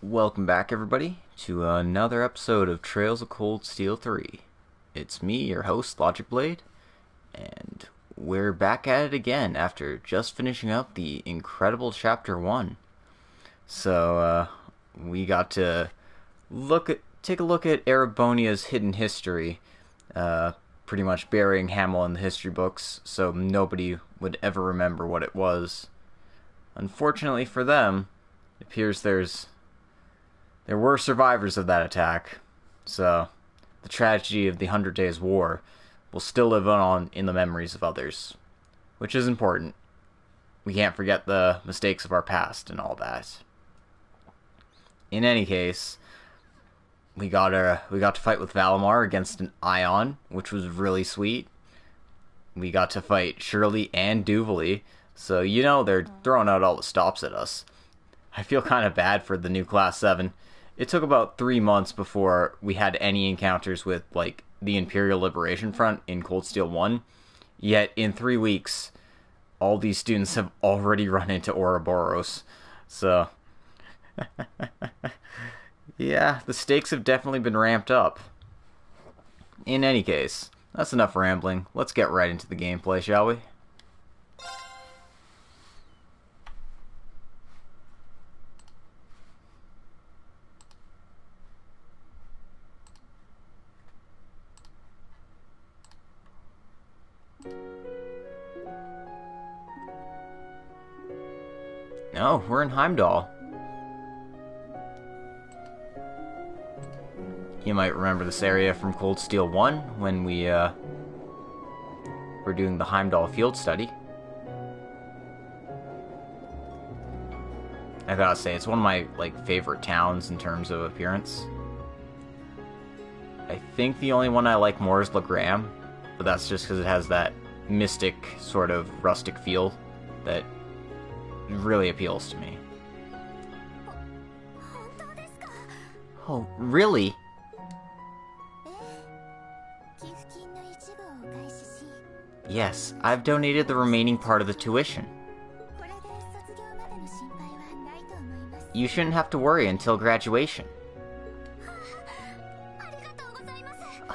Welcome back, everybody, to another episode of Trails of Cold Steel 3. It's me, your host, Logic Blade, and we're back at it again after just finishing up the incredible Chapter 1. So, we got to take a look at Erebonia's hidden history, pretty much burying Hamel in the history books so nobody would ever remember what it was. Unfortunately for them, it appears there were survivors of that attack, so the tragedy of the 100 Days' War will still live on in the memories of others, which is important. We can't forget the mistakes of our past and all that. In any case, we got to fight with Valimar against an Ion, which was really sweet. We got to fight Shirley and Duvalie, so they're throwing out all the stops at us. I feel kind of bad for the new Class 7. It took about 3 months before we had any encounters with, the Imperial Liberation Front in Cold Steel 1. Yet, in 3 weeks, all these students have already run into Ouroboros. So, yeah, the stakes have definitely been ramped up. In any case, that's enough rambling. Let's get right into the gameplay, shall we? Oh, we're in Heimdall. You might remember this area from Cold Steel 1 when we were doing the Heimdall field study. I gotta say, it's one of my favorite towns in terms of appearance. I think the only one I like more is Legram, but that's just because it has that mystic sort of rustic feel that really appeals to me. Oh, really? Yes, I've donated the remaining part of the tuition. You shouldn't have to worry until graduation.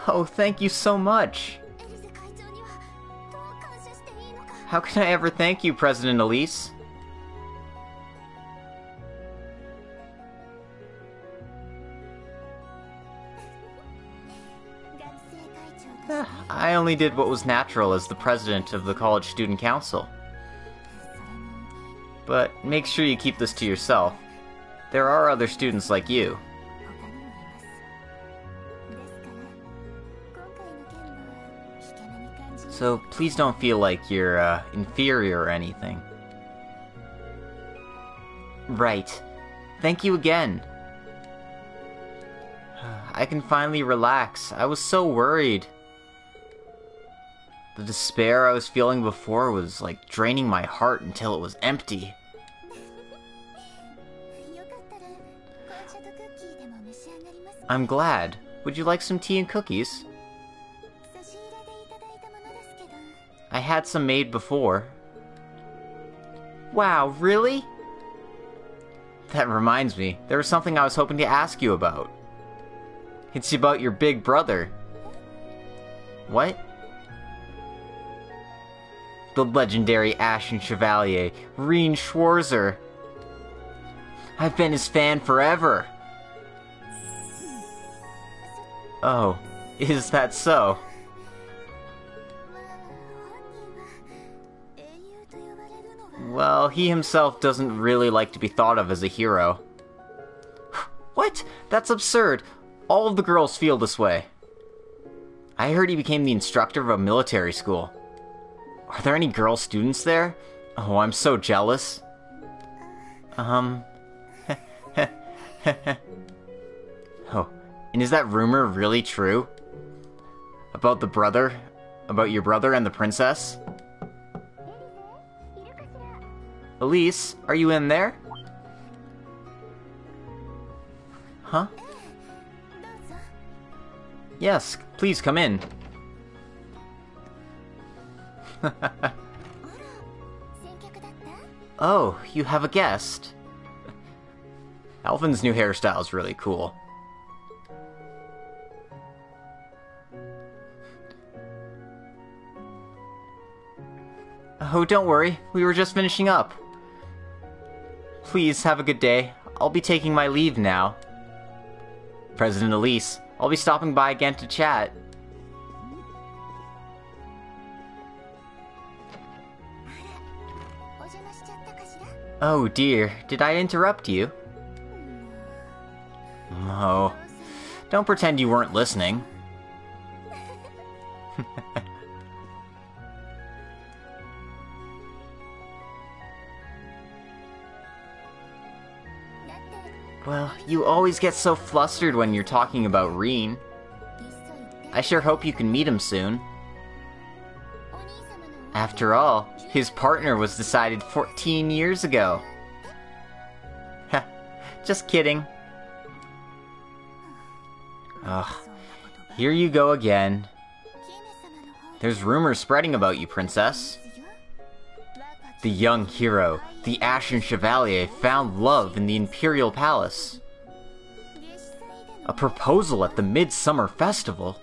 Oh, thank you so much! How can I ever thank you, President Elise? I only did what was natural as the president of the College Student Council. But make sure you keep this to yourself. There are other students like you. So please don't feel like you're inferior or anything. Right. Thank you again. I can finally relax. I was so worried. The despair I was feeling before was draining my heart until it was empty. I'm glad. Would you like some tea and cookies? I had some made before. Wow, really? That reminds me, there was something I was hoping to ask you about. It's about your big brother. What? The legendary Ashen Chevalier, Rean Schwarzer. I've been his fan forever. Oh, is that so? Well, he himself doesn't really like to be thought of as a hero. What? That's absurd. All of the girls feel this way. I heard he became the instructor of a military school. Are there any girl students there? Oh, I'm so jealous. Oh, and is that rumor really true? About your brother and the princess? Elise, are you in there? Huh? Yes, please come in. Oh, you have a guest. Alvin's new hairstyle is really cool. Oh, don't worry. We were just finishing up. Please, have a good day. I'll be taking my leave now. President Elise, I'll be stopping by again to chat. Oh dear, did I interrupt you? Oh, don't pretend you weren't listening. Well, you always get so flustered when you're talking about Rean. I sure hope you can meet him soon. After all, his partner was decided 14 years ago. Heh, just kidding. Ugh, here you go again. There's rumors spreading about you, Princess. The young hero, the Ashen Chevalier, found love in the Imperial Palace. A proposal at the Midsummer Festival?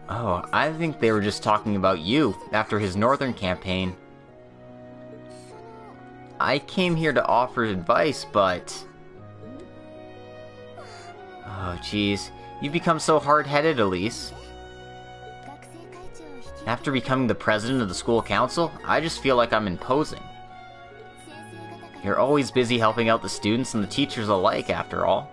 Oh, I think they were just talking about you after his northern campaign. I came here to offer advice, but... Oh, jeez. You've become so hard-headed, Elise. After becoming the president of the school council, I just feel like I'm imposing. You're always busy helping out the students and the teachers alike, after all.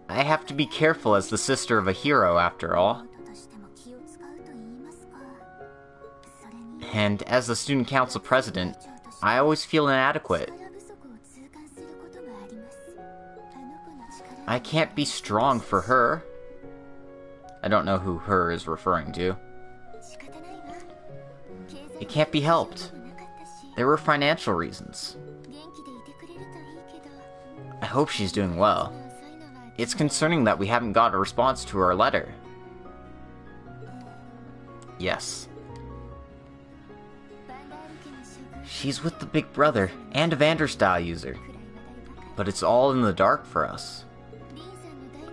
I have to be careful as the sister of a hero, after all. And as the student council president, I always feel inadequate. I can't be strong for her. I don't know who her is referring to. It can't be helped. There were financial reasons. I hope she's doing well. It's concerning that we haven't got a response to our letter. Yes. She's with the big brother and a Vanderstyle user. But it's all in the dark for us.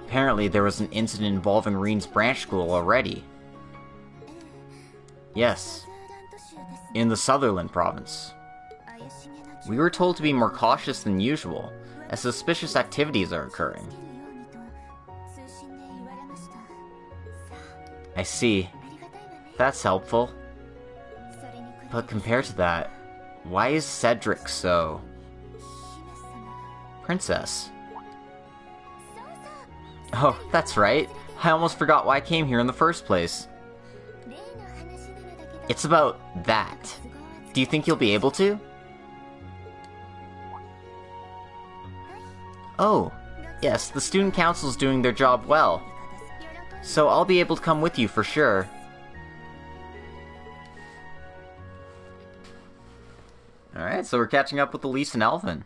Apparently there was an incident involving Rean's branch school already. Yes. In the Sutherland province. We were told to be more cautious than usual, as suspicious activities are occurring. I see. That's helpful. But compared to that, why is Cedric so... Princess? Oh, that's right. I almost forgot why I came here in the first place. It's about that. Do you think you'll be able to? Oh, yes, the student council's doing their job well. So I'll be able to come with you for sure. Alright, so we're catching up with Elise and Alvin.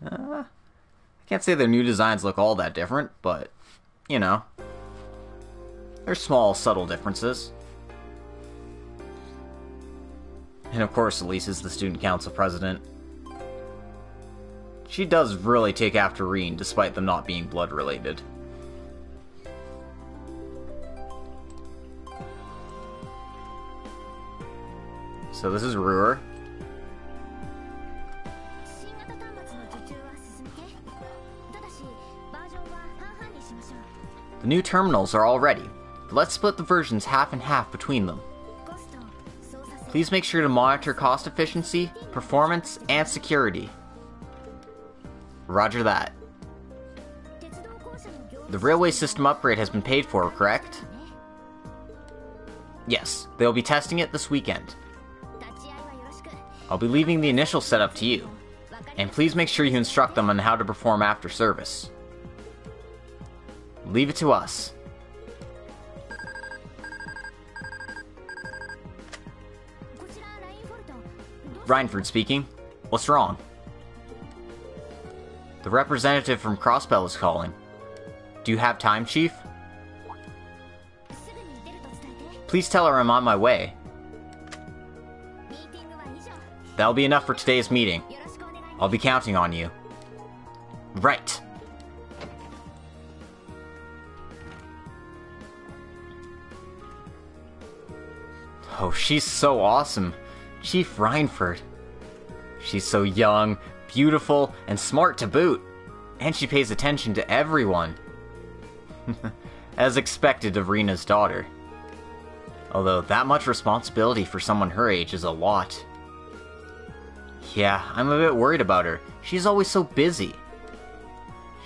I can't say their new designs look all that different, but, you know. There's small, subtle differences. And of course, Elise is the student council president. She does really take after Rean, despite them not being blood-related. So this is Ruhr. The new terminals are all ready. Let's split the versions half and half between them. Please make sure to monitor cost efficiency, performance, and security. Roger that. The railway system upgrade has been paid for, correct? Yes, they'll be testing it this weekend. I'll be leaving the initial setup to you, and please make sure you instruct them on how to perform after service. Leave it to us. Reinford speaking. What's wrong? The representative from Crossbell is calling. Do you have time, Chief? Please tell her I'm on my way. That'll be enough for today's meeting. I'll be counting on you. Right. Oh, she's so awesome. Chief Reinford. She's so young, beautiful, and smart to boot. And she pays attention to everyone. As expected of Rena's daughter. Although that much responsibility for someone her age is a lot. Yeah, I'm a bit worried about her. She's always so busy.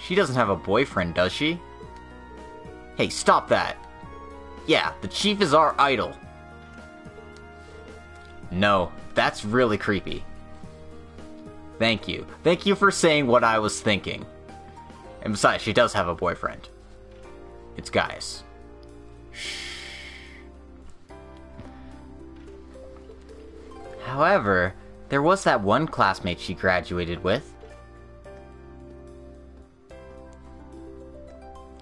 She doesn't have a boyfriend, does she? Hey, stop that! Yeah, the chief is our idol. No, that's really creepy. Thank you. Thank you for saying what I was thinking. And besides, she does have a boyfriend. It's guys. Shh. However, there was that one classmate she graduated with.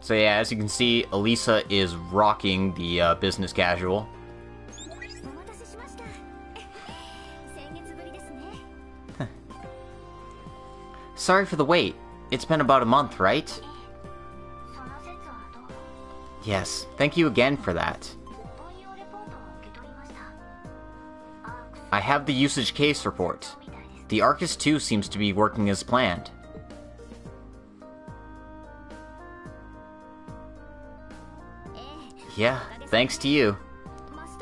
So yeah, as you can see, Elisa is rocking the business casual. Sorry for the wait. It's been about a month, right? Yes, thank you again for that. I have the usage case report. The Arcus 2 seems to be working as planned. Yeah, thanks to you.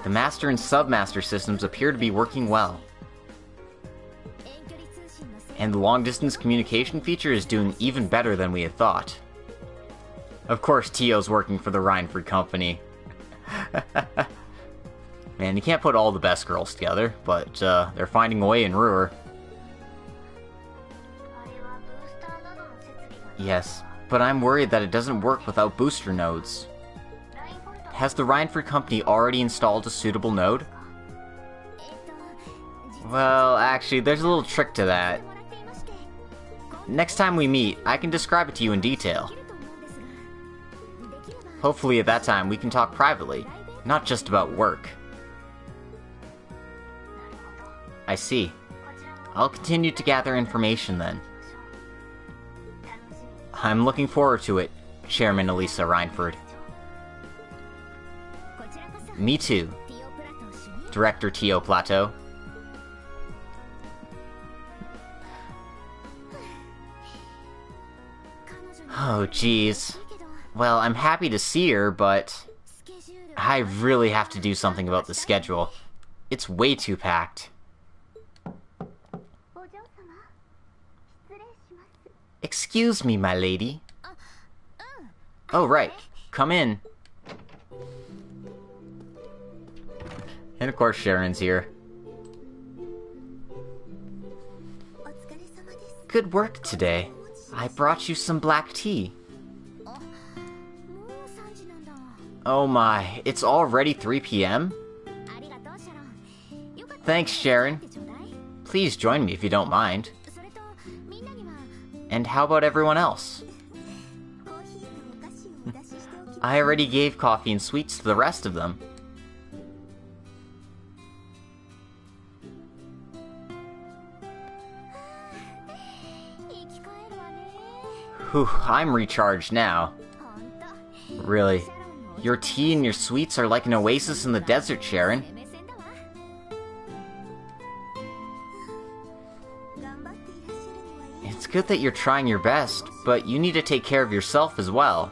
The Master and Submaster systems appear to be working well. And the long-distance communication feature is doing even better than we had thought. Of course, Tio's working for the Reinford Company. Man, you can't put all the best girls together, but they're finding a way in Ruhr. Yes, but I'm worried that it doesn't work without booster nodes. Has the Reinford Company already installed a suitable node? Well, actually, there's a little trick to that. Next time we meet, I can describe it to you in detail. Hopefully at that time we can talk privately, not just about work. I see. I'll continue to gather information then. I'm looking forward to it, Chairman Elisa Reinford. Me too, Director Tio Plateau. Oh, geez. Well, I'm happy to see her, but I really have to do something about the schedule. It's way too packed. Excuse me, my lady. Oh, right. Come in. And of course, Sharon's here. Good work today. I brought you some black tea. Oh my, it's already 3 p.m.? Thanks, Sharon. Please join me if you don't mind. And how about everyone else? I already gave coffee and sweets to the rest of them. Whew, I'm recharged now. Really, your tea and your sweets are like an oasis in the desert, Sharon. It's good that you're trying your best, but you need to take care of yourself as well.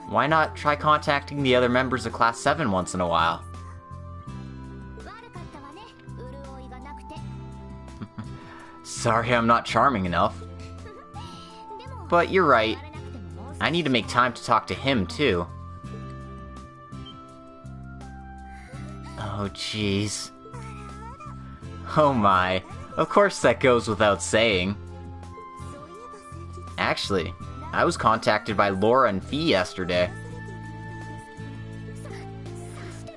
Why not try contacting the other members of Class 7 once in a while? Sorry I'm not charming enough. But you're right. I need to make time to talk to him, too. Oh, jeez. Oh my. Of course that goes without saying. Actually, I was contacted by Laura and Fee yesterday.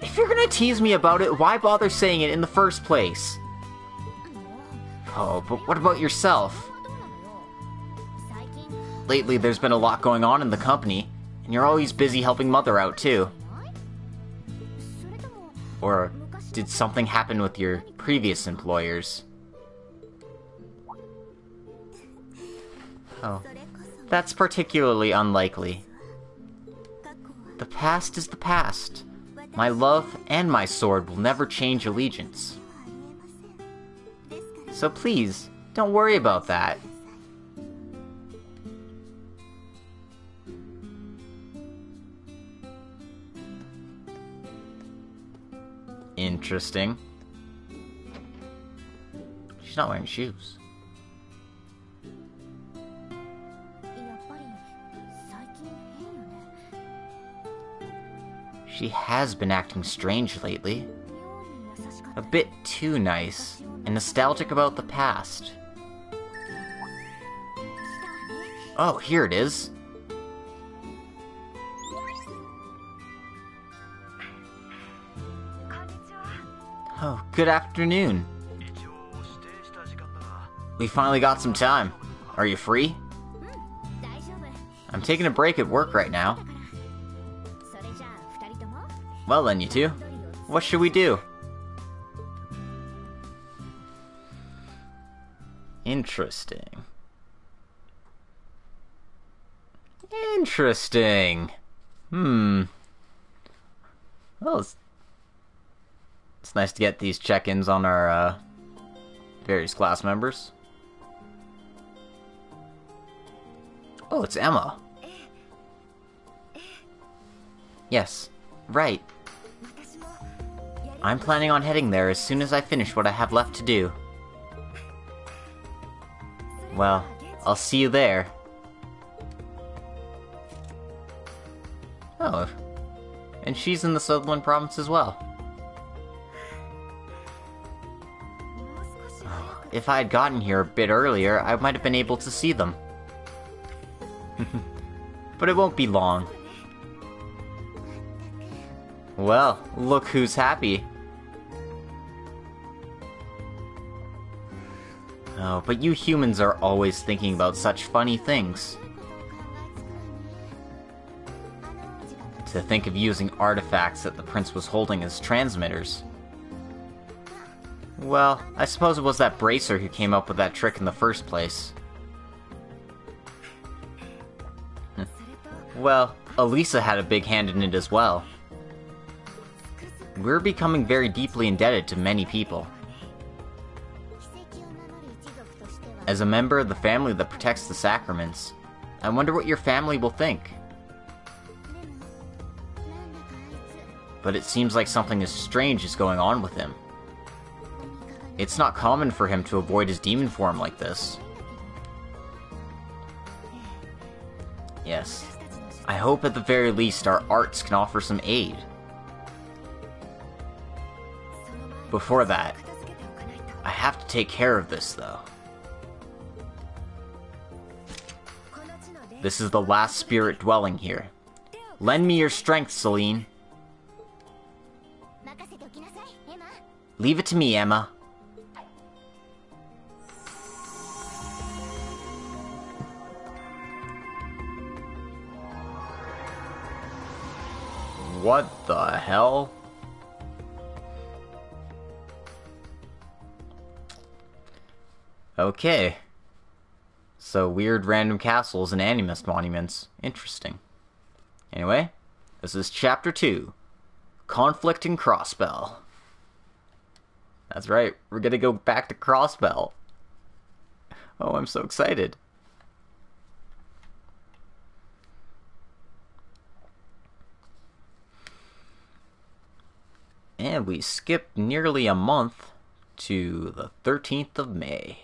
If you're gonna tease me about it, why bother saying it in the first place? Oh, but what about yourself? Lately, there's been a lot going on in the company, and you're always busy helping Mother out, too. Or did something happen with your previous employers? Oh, that's particularly unlikely. The past is the past. My love and my sword will never change allegiance. So please, don't worry about that. Interesting. She's not wearing shoes. She has been acting strange lately. A bit too nice, and nostalgic about the past. Oh, here it is. Oh, good afternoon. We finally got some time. Are you free? I'm taking a break at work right now. Well then, you two. What should we do? Interesting. Interesting. Well, it's nice to get these check-ins on our, various class members. Oh, it's Emma. Yes, right. I'm planning on heading there as soon as I finish what I have left to do. Well, I'll see you there. Oh, and she's in the Sutherland province as well. Oh, if I had gotten here a bit earlier, I might have been able to see them. But it won't be long. Well, look who's happy. Oh, but you humans are always thinking about such funny things. To think of using artifacts that the prince was holding as transmitters. Well, I suppose it was that bracer who came up with that trick in the first place. Well, Elisa had a big hand in it as well. We're becoming very deeply indebted to many people. As a member of the family that protects the sacraments, I wonder what your family will think. But it seems like something strange is going on with him. It's not common for him to avoid his demon form like this. Yes, I hope at the very least our arts can offer some aid. Before that, I have to take care of this though. This is the last spirit dwelling here. Lend me your strength, Celine. Leave it to me, Emma. What the hell? Okay. So, weird random castles and animist monuments. Interesting. Anyway, this is Chapter 2. Conflict in Crossbell. That's right, we're gonna go back to Crossbell. Oh, I'm so excited. And we skipped nearly a month to the 13th of May.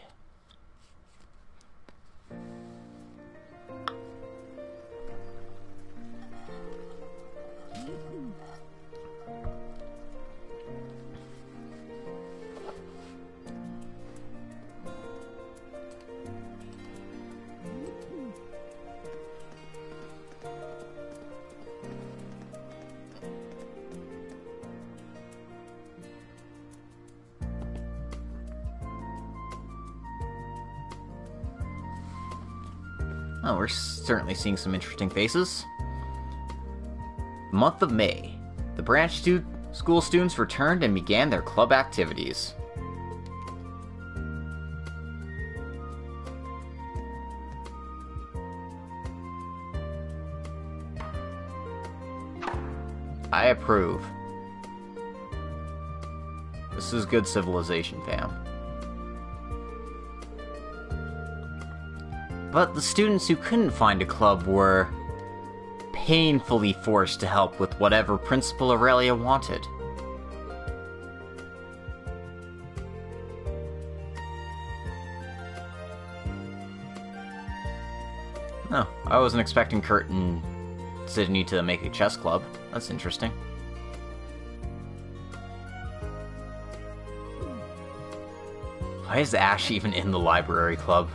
Oh, we're certainly seeing some interesting faces. Month of May. The branch School students returned and began their club activities. I approve. This is good civilization, fam. But the students who couldn't find a club were painfully forced to help with whatever Principal Aurelia wanted. Oh, I wasn't expecting Kurt and Sydney to make a chess club. That's interesting. Why is Ash even in the library club?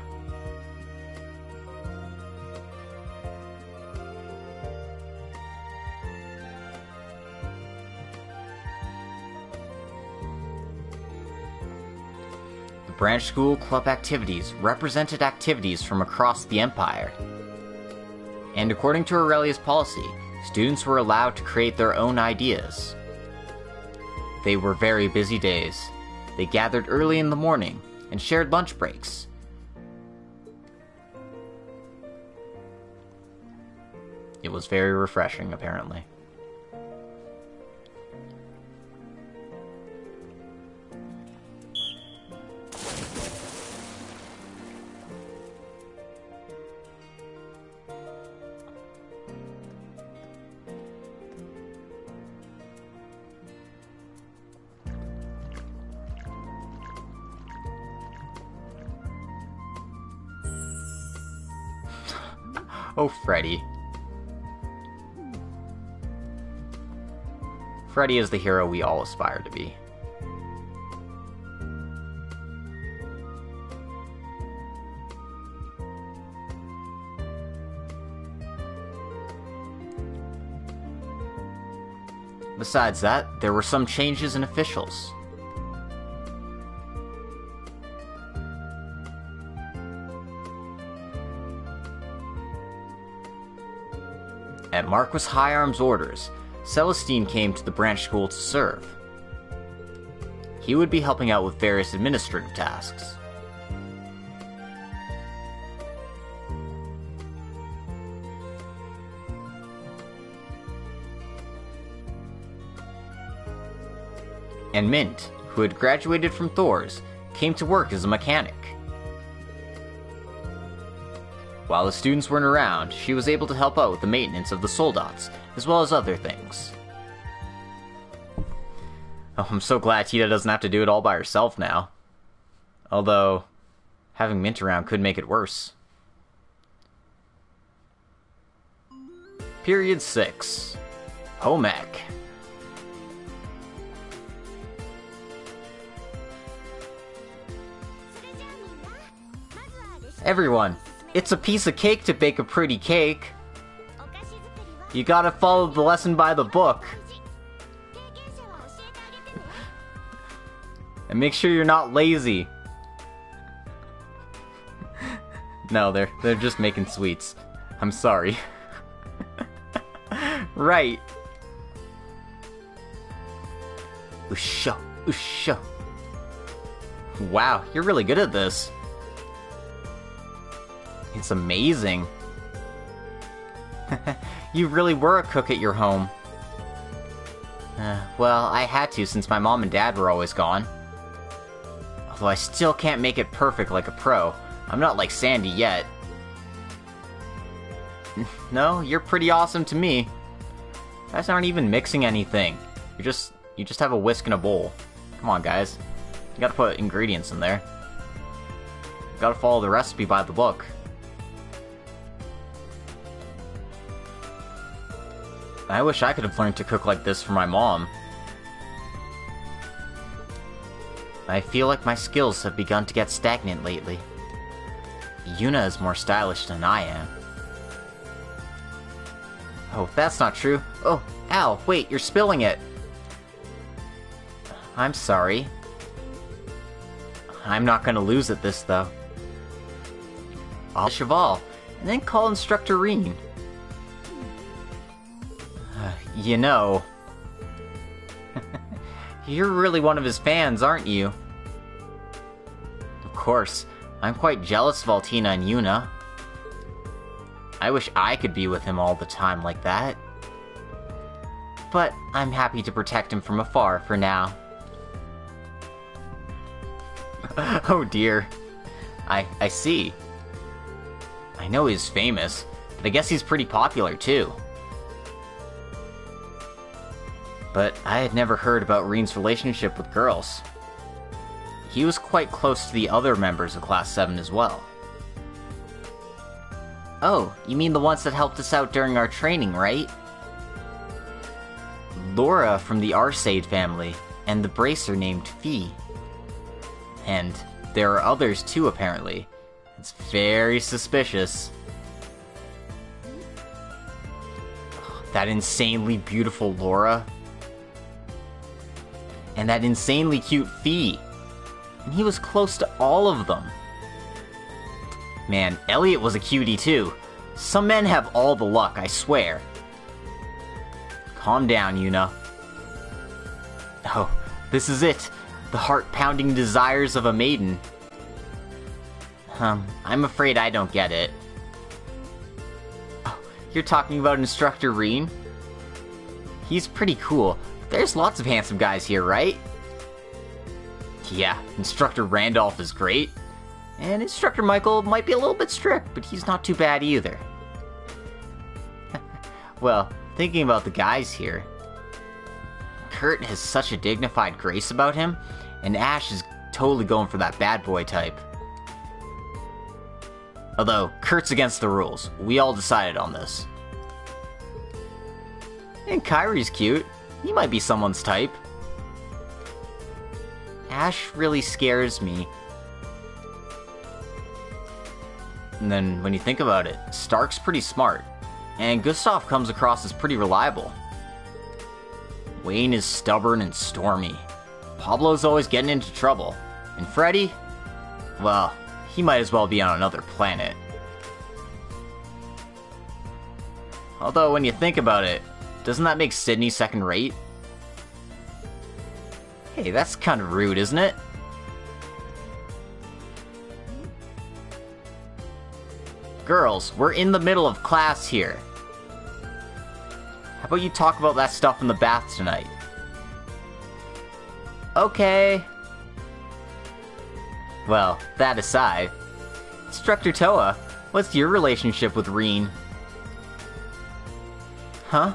The branch school club activities represented activities from across the Empire. And according to Aurelia's policy, students were allowed to create their own ideas. They were very busy days. They gathered early in the morning and shared lunch breaks. It was very refreshing, apparently. Oh, Freddy. Freddy is the hero we all aspire to be. Besides that, there were some changes in officials. At Marquis High Arm's orders, Celestine came to the branch school to serve. He would be helping out with various administrative tasks. And Mint, who had graduated from Thor's, came to work as a mechanic. While the students weren't around, she was able to help out with the maintenance of the soldats, as well as other things. Oh, I'm so glad Tita doesn't have to do it all by herself now. Although, having Mint around could make it worse. Period 6. Home Ec. Everyone, it's a piece of cake to bake a pretty cake. You gotta follow the lesson by the book. And make sure you're not lazy. No, they're just making sweets. I'm sorry. Right. Usho, usho. Wow, you're really good at this. It's amazing. You really were a cook at your home. Well, I had to since my mom and dad were always gone. Although I still can't make it perfect like a pro. I'm not like Sandy yet. No, you're pretty awesome to me. You guys aren't even mixing anything. You just have a whisk and a bowl. Come on, guys. You gotta put ingredients in there. You gotta follow the recipe by the book. I wish I could have learned to cook like this from my mom. I feel like my skills have begun to get stagnant lately. Yuna is more stylish than I am. Oh, that's not true. Oh, ow, wait, you're spilling it. I'm sorry. I'm not gonna lose at this, though. I'll Cheval, and then call Instructor Rean. You know... You're really one of his fans, aren't you? Of course, I'm quite jealous of Altina and Yuna. I wish I could be with him all the time like that. But I'm happy to protect him from afar for now. Oh dear. I see. I know he's famous, but I guess he's pretty popular too. But I had never heard about Rean's relationship with girls. He was quite close to the other members of Class 7 as well. Oh, you mean the ones that helped us out during our training, right? Laura from the Arcade family, and the bracer named Fee. And there are others too, apparently. It's very suspicious. That insanely beautiful Laura. And that insanely cute Fee. And he was close to all of them. Man, Elliot was a cutie too. Some men have all the luck, I swear. Calm down, Yuna. Oh, this is it. The heart-pounding desires of a maiden. I'm afraid I don't get it. Oh, you're talking about Instructor Rean? He's pretty cool. There's lots of handsome guys here, right? Yeah, Instructor Randolph is great. And Instructor Michael might be a little bit strict, but he's not too bad either. Well, thinking about the guys here, Kurt has such a dignified grace about him, and Ash is totally going for that bad boy type. Although, Kurt's against the rules. We all decided on this. And Kyrie's cute. He might be someone's type. Ash really scares me. And then, when you think about it, Stark's pretty smart, and Gustav comes across as pretty reliable. Wayne is stubborn and stormy. Pablo's always getting into trouble. And Freddy? Well, he might as well be on another planet. Although, when you think about it, doesn't that make Sydney second-rate? Hey, that's kind of rude, isn't it? Girls, we're in the middle of class here. How about you talk about that stuff in the bath tonight? Okay. Well, that aside, Instructor Toa, what's your relationship with Rean? Huh?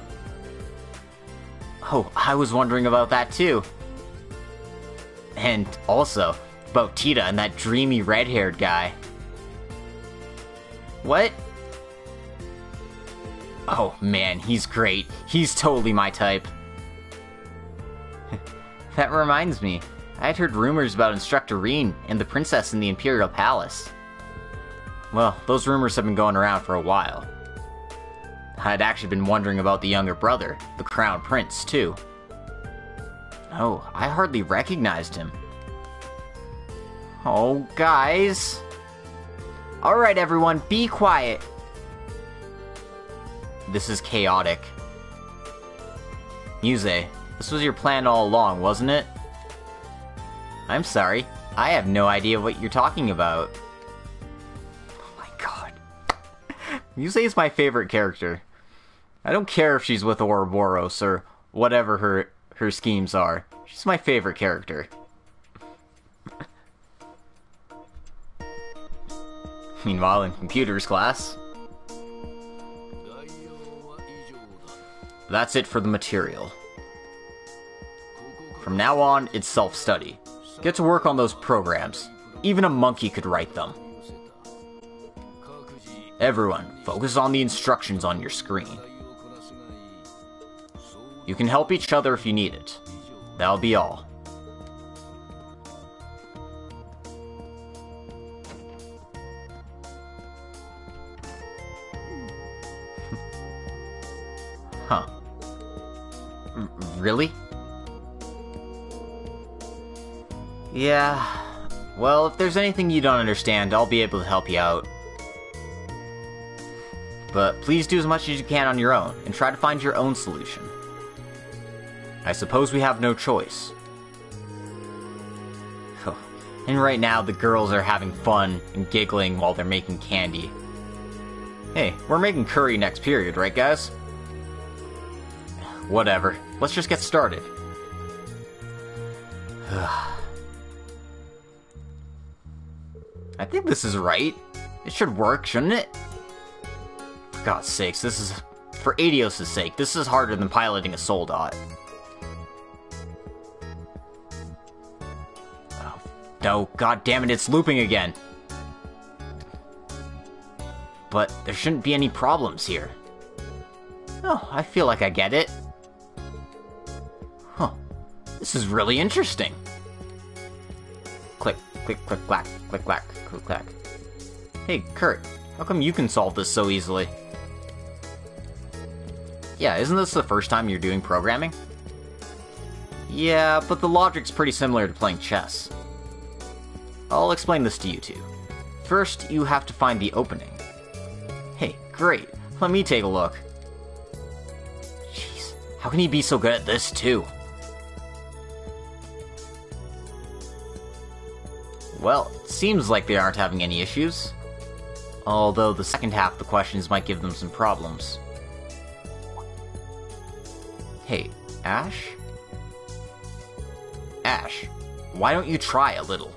Oh, I was wondering about that too. And also, about Tita and that dreamy red-haired guy. What? Oh man, he's great. He's totally my type. That reminds me, I had heard rumors about Instructor Rean and the princess in the Imperial Palace. Well, those rumors have been going around for a while. I'd actually been wondering about the younger brother, the Crown Prince, too. Oh, I hardly recognized him. Oh, guys. Alright, everyone, be quiet. This is chaotic. Muse, this was your plan all along, wasn't it? I'm sorry, I have no idea what you're talking about. Oh my god. Muse is my favorite character. I don't care if she's with Ouroboros or whatever her schemes are. She's my favorite character. Meanwhile, in computers class, that's it for the material. From now on, it's self-study. Get to work on those programs. Even a monkey could write them. Everyone, focus on the instructions on your screen. You can help each other if you need it. That'll be all. Huh. Really? Yeah. Well, if there's anything you don't understand, I'll be able to help you out. But please do as much as you can on your own, and try to find your own solution. I suppose we have no choice. And right now, the girls are having fun and giggling while they're making candy. Hey, we're making curry next period, right guys? Whatever. Let's just get started. I think this is right. It should work, shouldn't it? For God's sakes, this is... For Adios' sake, this is harder than piloting a Soldat. Oh, no, god damn it, it's looping again. But there shouldn't be any problems here. Oh, I feel like I get it. Huh. This is really interesting. Click, click, click, clack, click, clack, click, clack. Hey, Kurt, how come you can solve this so easily? Yeah, isn't this the first time you're doing programming? Yeah, but the logic's pretty similar to playing chess. I'll explain this to you two. First, you have to find the opening. Hey, great. Let me take a look. Jeez, how can he be so good at this too? Well, it seems like they aren't having any issues. Although the second half of the questions might give them some problems. Hey, Ash? Ash, why don't you try a little?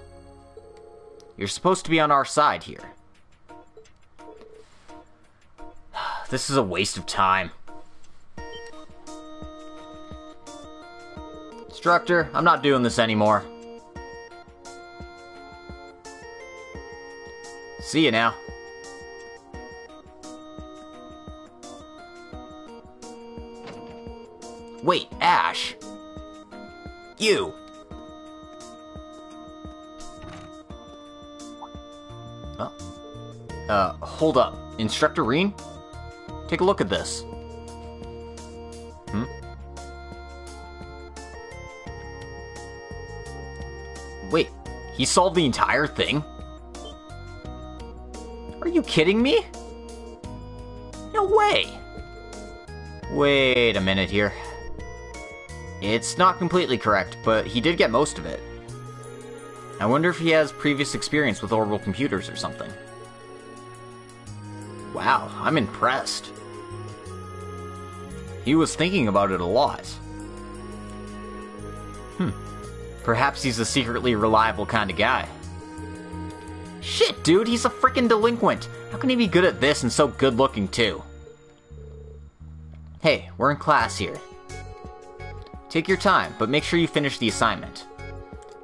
You're supposed to be on our side here. This is a waste of time. Instructor, I'm not doing this anymore. See you now. Wait, Ash! You! Hold up. Instructor Rean? Take a look at this. Wait, he solved the entire thing? Are you kidding me? No way! Wait a minute here. It's not completely correct, but he did get most of it. I wonder if he has previous experience with orbital computers or something. Wow, I'm impressed. He was thinking about it a lot. Perhaps he's a secretly reliable kind of guy. Shit, dude, he's a freaking delinquent. How can he be good at this and so good looking too? Hey, we're in class here. Take your time, but make sure you finish the assignment.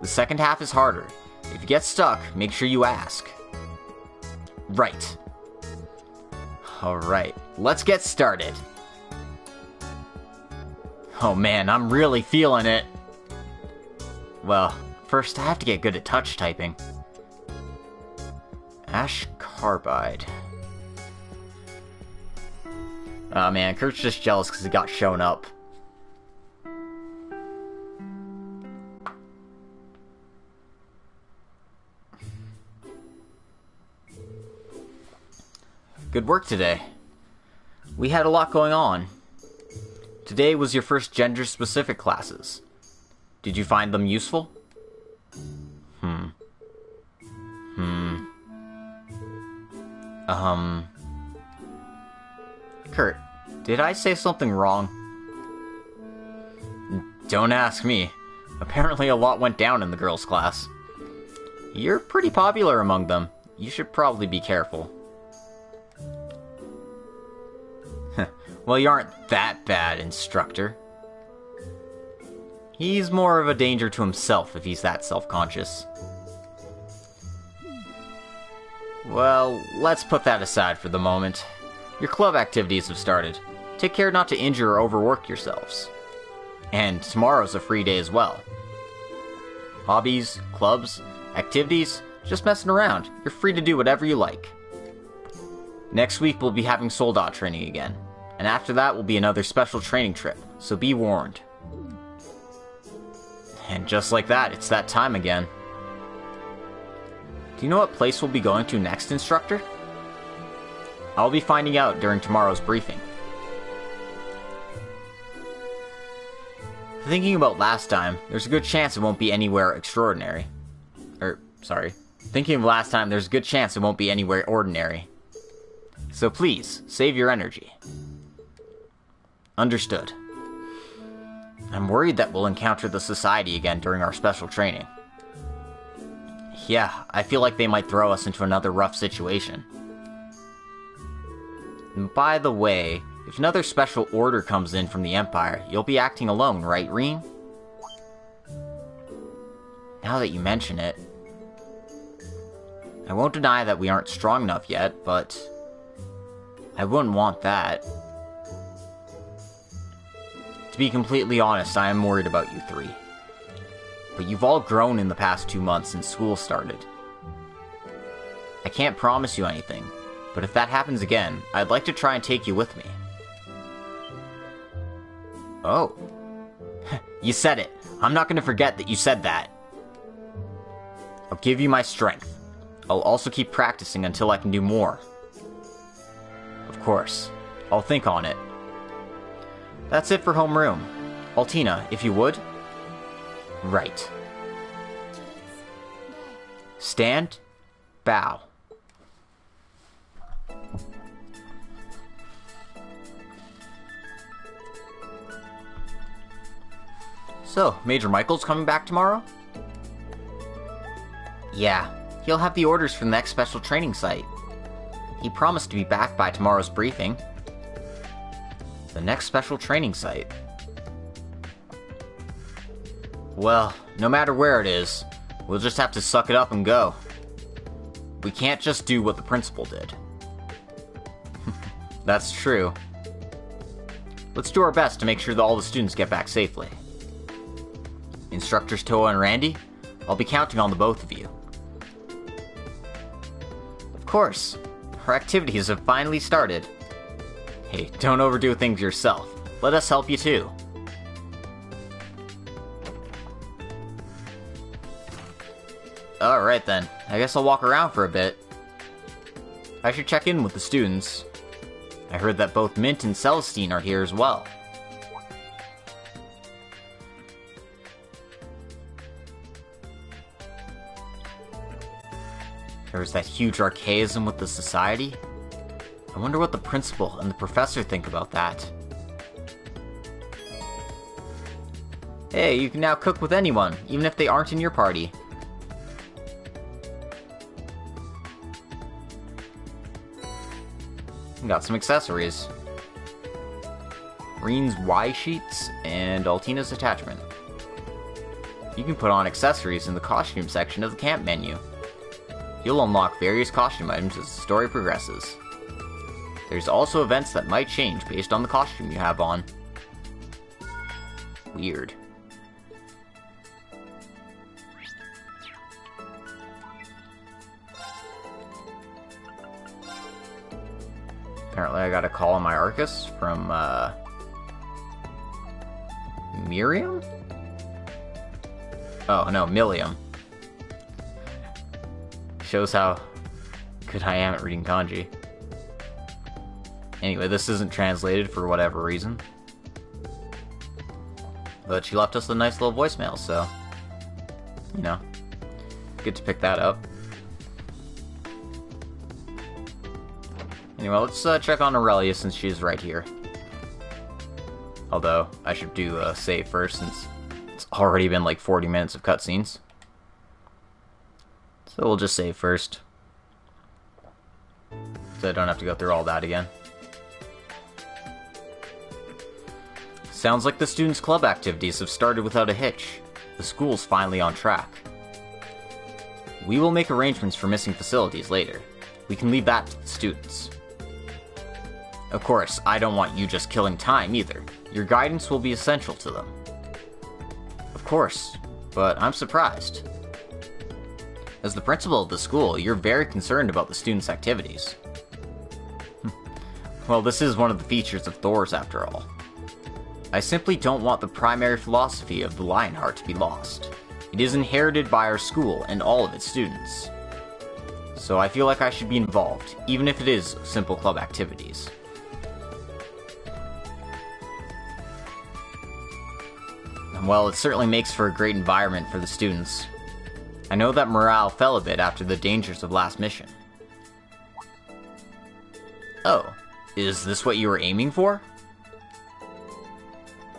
The second half is harder. If you get stuck, make sure you ask. Right. Alright, let's get started. Oh man, I'm really feeling it. Well, first I have to get good at touch typing. Ash Carbide. Oh man, Kurt's just jealous because he got shown up. Good work today. We had a lot going on. Today was your first gender-specific classes. Did you find them useful? Kurt, did I say something wrong? Don't ask me. Apparently a lot went down in the girls' class. You're pretty popular among them. You should probably be careful. Well, you aren't that bad, instructor. He's more of a danger to himself if he's that self-conscious. Well, let's put that aside for the moment. Your club activities have started. Take care not to injure or overwork yourselves. And tomorrow's a free day as well. Hobbies, clubs, activities, just messing around. You're free to do whatever you like. Next week we'll be having Soldat training again. And after that will be another special training trip, so be warned. And just like that, it's that time again. Do you know what place we'll be going to next, instructor? I'll be finding out during tomorrow's briefing. Thinking about last time, there's a good chance it won't be anywhere extraordinary. Sorry. Thinking of last time, there's a good chance it won't be anywhere ordinary. So please, save your energy. Understood. I'm worried that we'll encounter the Society again during our special training. Yeah, I feel like they might throw us into another rough situation. And by the way, if another special order comes in from the Empire, you'll be acting alone, right, Rean? Now that you mention it, I won't deny that we aren't strong enough yet, but I wouldn't want that. To be completely honest, I am worried about you three. But you've all grown in the past 2 months since school started. I can't promise you anything, but if that happens again, I'd like to try and take you with me. Oh. You said it. I'm not going to forget that you said that. I'll give you my strength. I'll also keep practicing until I can do more. Of course. I'll think on it. That's it for homeroom. Altina, if you would. Right. Stand. Bow. So, Major Michael's coming back tomorrow? Yeah, he'll have the orders for the next special training site. He promised to be back by tomorrow's briefing. The next special training site? Well, no matter where it is, we'll just have to suck it up and go. We can't just do what the principal did. That's true. Let's do our best to make sure that all the students get back safely. Instructors Toa and Randy, I'll be counting on the both of you. Of course. Our activities have finally started. Hey, don't overdo things yourself. Let us help you too. Alright then, I guess I'll walk around for a bit. I should check in with the students. I heard that both Mint and Celestine are here as well. There's that huge archaism with the Society. I wonder what the principal and the professor think about that. Hey, you can now cook with anyone, even if they aren't in your party. Got some accessories. Rean's Y sheets and Altina's attachment. You can put on accessories in the costume section of the camp menu. You'll unlock various costume items as the story progresses. There's also events that might change based on the costume you have on. Weird. Apparently I got a call on my Arcus from, Miriam? Oh, no, Milliam. Shows how good I am at reading kanji. Anyway, this isn't translated for whatever reason. But she left us a nice little voicemail, so, you know, good to pick that up. Anyway, let's check on Aurelia since she's right here. Although, I should do a save first since it's already been like 40 minutes of cutscenes. So we'll just save first. So I don't have to go through all that again. Sounds like the students' club activities have started without a hitch. The school's finally on track. We will make arrangements for missing facilities later. We can leave that to the students. Of course, I don't want you just killing time either. Your guidance will be essential to them. Of course, but I'm surprised. As the principal of the school, you're very concerned about the students' activities. Well, this is one of the features of Thor's after all. I simply don't want the primary philosophy of the Lionheart to be lost. It is inherited by our school and all of its students. So I feel like I should be involved, even if it is simple club activities. Well, it certainly makes for a great environment for the students. I know that morale fell a bit after the dangers of last mission. Oh, is this what you were aiming for?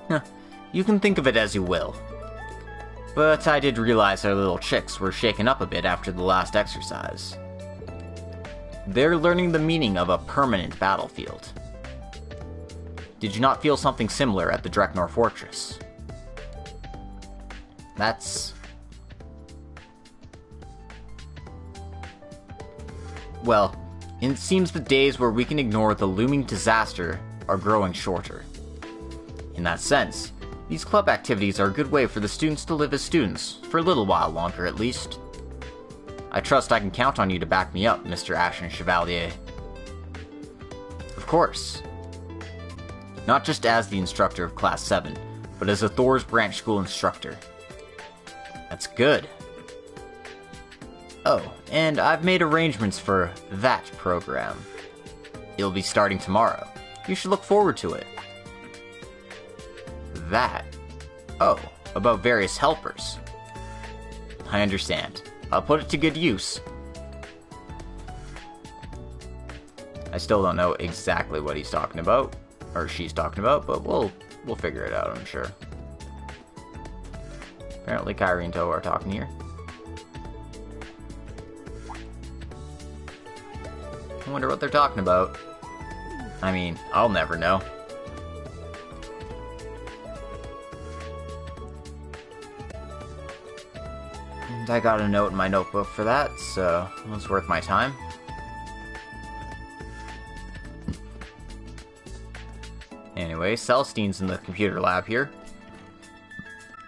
Huh, you can think of it as you will. But I did realize our little chicks were shaken up a bit after the last exercise. They're learning the meaning of a permanent battlefield. Did you not feel something similar at the Dreknor Fortress? Well, it seems the days where we can ignore the looming disaster are growing shorter. In that sense, these club activities are a good way for the students to live as students, for a little while longer at least. I trust I can count on you to back me up, Mr. Ashen Chevalier. Of course. Not just as the instructor of Class 7, but as a Thor's Branch School instructor. That's good. Oh, and I've made arrangements for that program. It'll be starting tomorrow. You should look forward to it. That? Oh, about various helpers. I understand. I'll put it to good use. I still don't know exactly what he's talking about, or she's talking about, but we'll figure it out, I'm sure. Apparently Kyrie and Toa are talking here. I wonder what they're talking about. I mean, I'll never know. And I got a note in my notebook for that, so it was worth my time. Anyway, Celestine's in the computer lab here.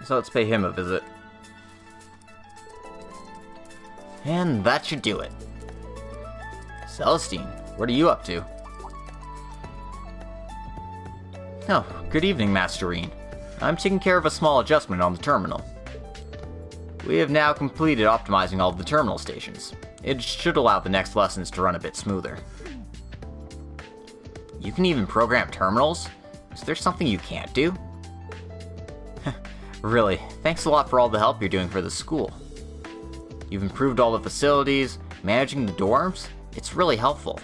So let's pay him a visit. And that should do it. Celestine, what are you up to? Oh, good evening, Master Rean. I'm taking care of a small adjustment on the terminal. We have now completed optimizing all of the terminal stations. It should allow the next lessons to run a bit smoother. You can even program terminals? Is there something you can't do? Really, thanks a lot for all the help you're doing for the school. You've improved all the facilities, managing the dorms. It's really helpful.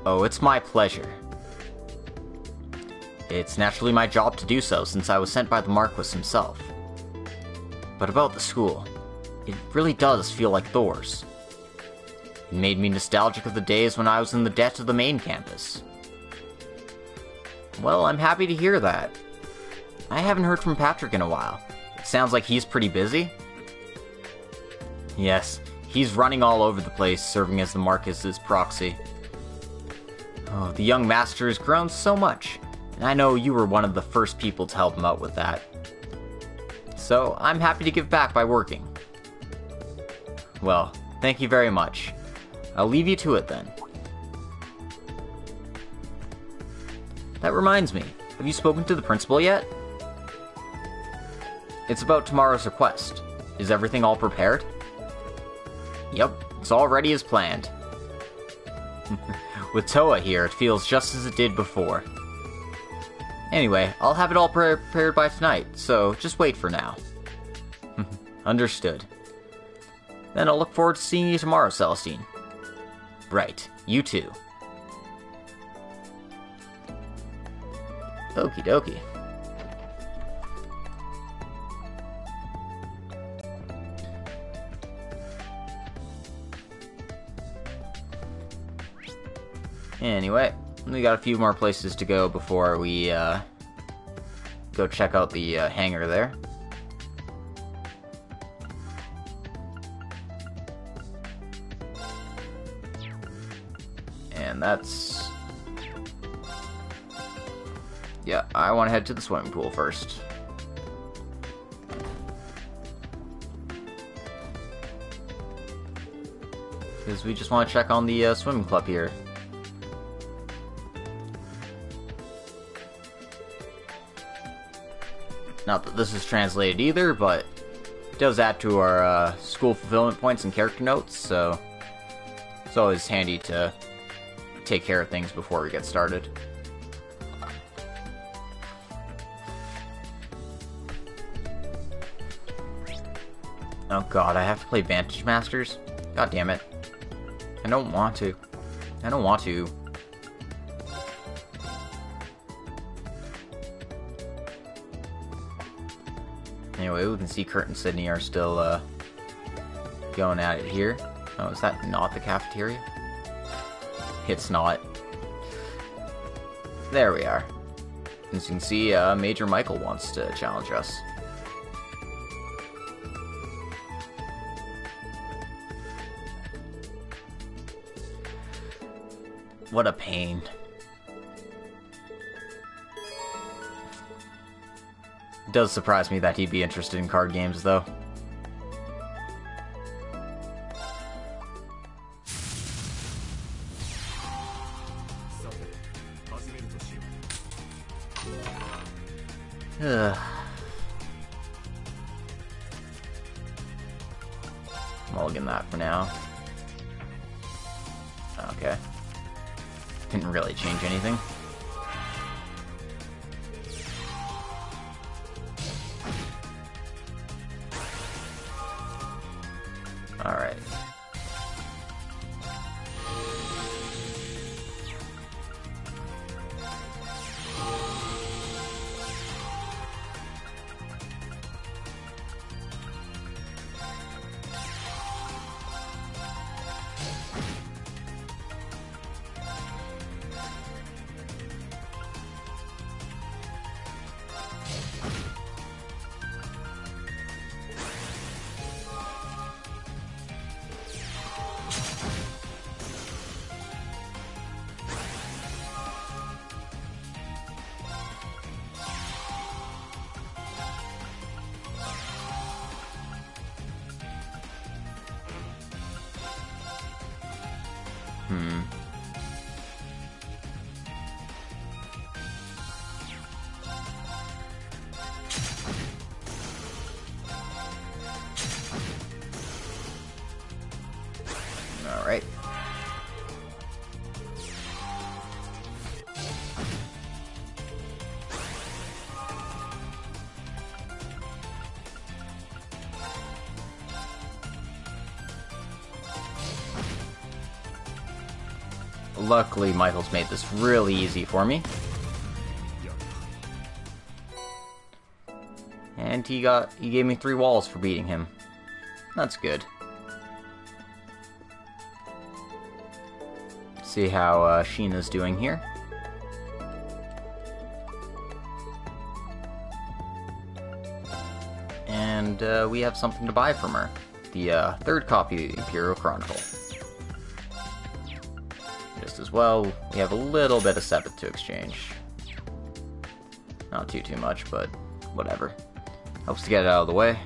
Oh, it's my pleasure. It's naturally my job to do so since I was sent by the Marquis himself. But about the school, it really does feel like Thor's. It made me nostalgic of the days when I was in the debt of the main campus. Well, I'm happy to hear that. I haven't heard from Patrick in a while. It sounds like he's pretty busy. Yes, he's running all over the place, serving as the Marquis's proxy. Oh, the young master has grown so much, and I know you were one of the first people to help him out with that. So, I'm happy to give back by working. Well, thank you very much. I'll leave you to it then. That reminds me, have you spoken to the principal yet? It's about tomorrow's request. Is everything all prepared? Yep, it's all ready as planned. With Toa here, it feels just as it did before. Anyway, I'll have it all prepared by tonight, so just wait for now. Understood. Then I'll look forward to seeing you tomorrow, Celestine. Right, you too. Okie dokie. Anyway, we got a few more places to go before we go check out the hangar there. And that's... yeah, I want to head to the swimming pool first. Because we just want to check on the swimming club here. Not that this is translated either, but it does add to our school fulfillment points and character notes, so it's always handy to take care of things before we get started. Oh god, I have to play Vantage Masters? God damn it. I don't want to. I don't want to. Anyway, we can see Kurt and Sydney are still, going at it here. Oh, is that not the cafeteria? It's not. There we are. As you can see, Major Michael wants to challenge us. What a pain. It does surprise me that he'd be interested in card games, though. Ugh. Mulligan that for now. Okay. Didn't really change anything. Alright. Alright. Luckily, Michael's made this really easy for me. And he gave me 3 walls for beating him. That's good. See how Sheena's doing here. And we have something to buy from her. The 3rd copy of the Imperial Chronicle. Just as well, we have a little bit of Sepith to exchange. Not too much, but whatever. Helps to get it out of the way.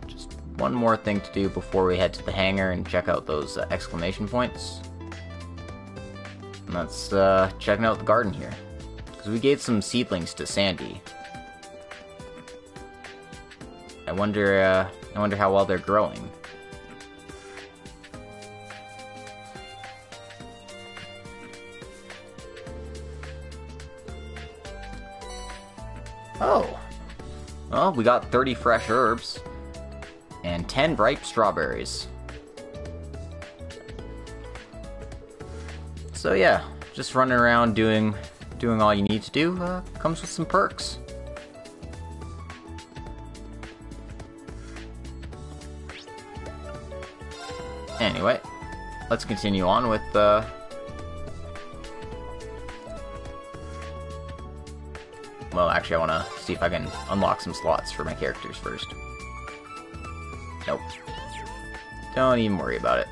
Just one more thing to do before we head to the hangar and check out those exclamation points. And that's checking out the garden here. Because we gave some seedlings to Sandy. I wonder how well they're growing. Oh! Well, we got 30 fresh herbs. And 10 ripe strawberries. So yeah, just running around doing all you need to do comes with some perks. Anyway, let's continue on with well, actually, I want to see if I can unlock some slots for my characters first. Nope. Don't even worry about it.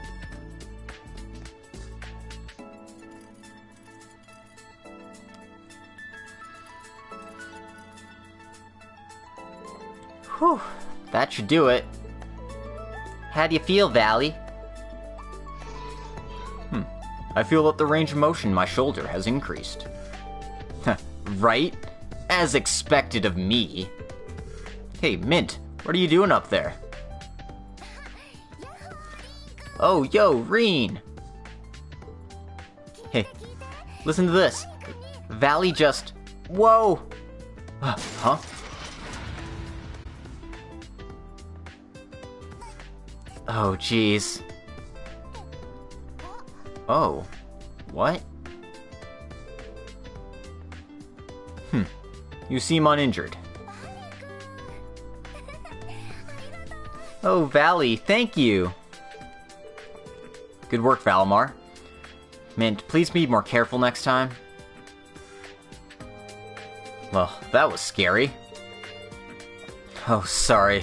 Whew, that should do it. How do you feel, Valley? I feel that the range of motion in my shoulder has increased. Right? As expected of me. Hey, Mint, what are you doing up there? Oh, yo, Rean! Hey, listen to this. Valley just... Whoa! Huh? Oh, jeez. Oh. What? You seem uninjured. Oh, Valley, thank you! Good work, Valimar. Mint, please be more careful next time. Well, that was scary. Oh, sorry.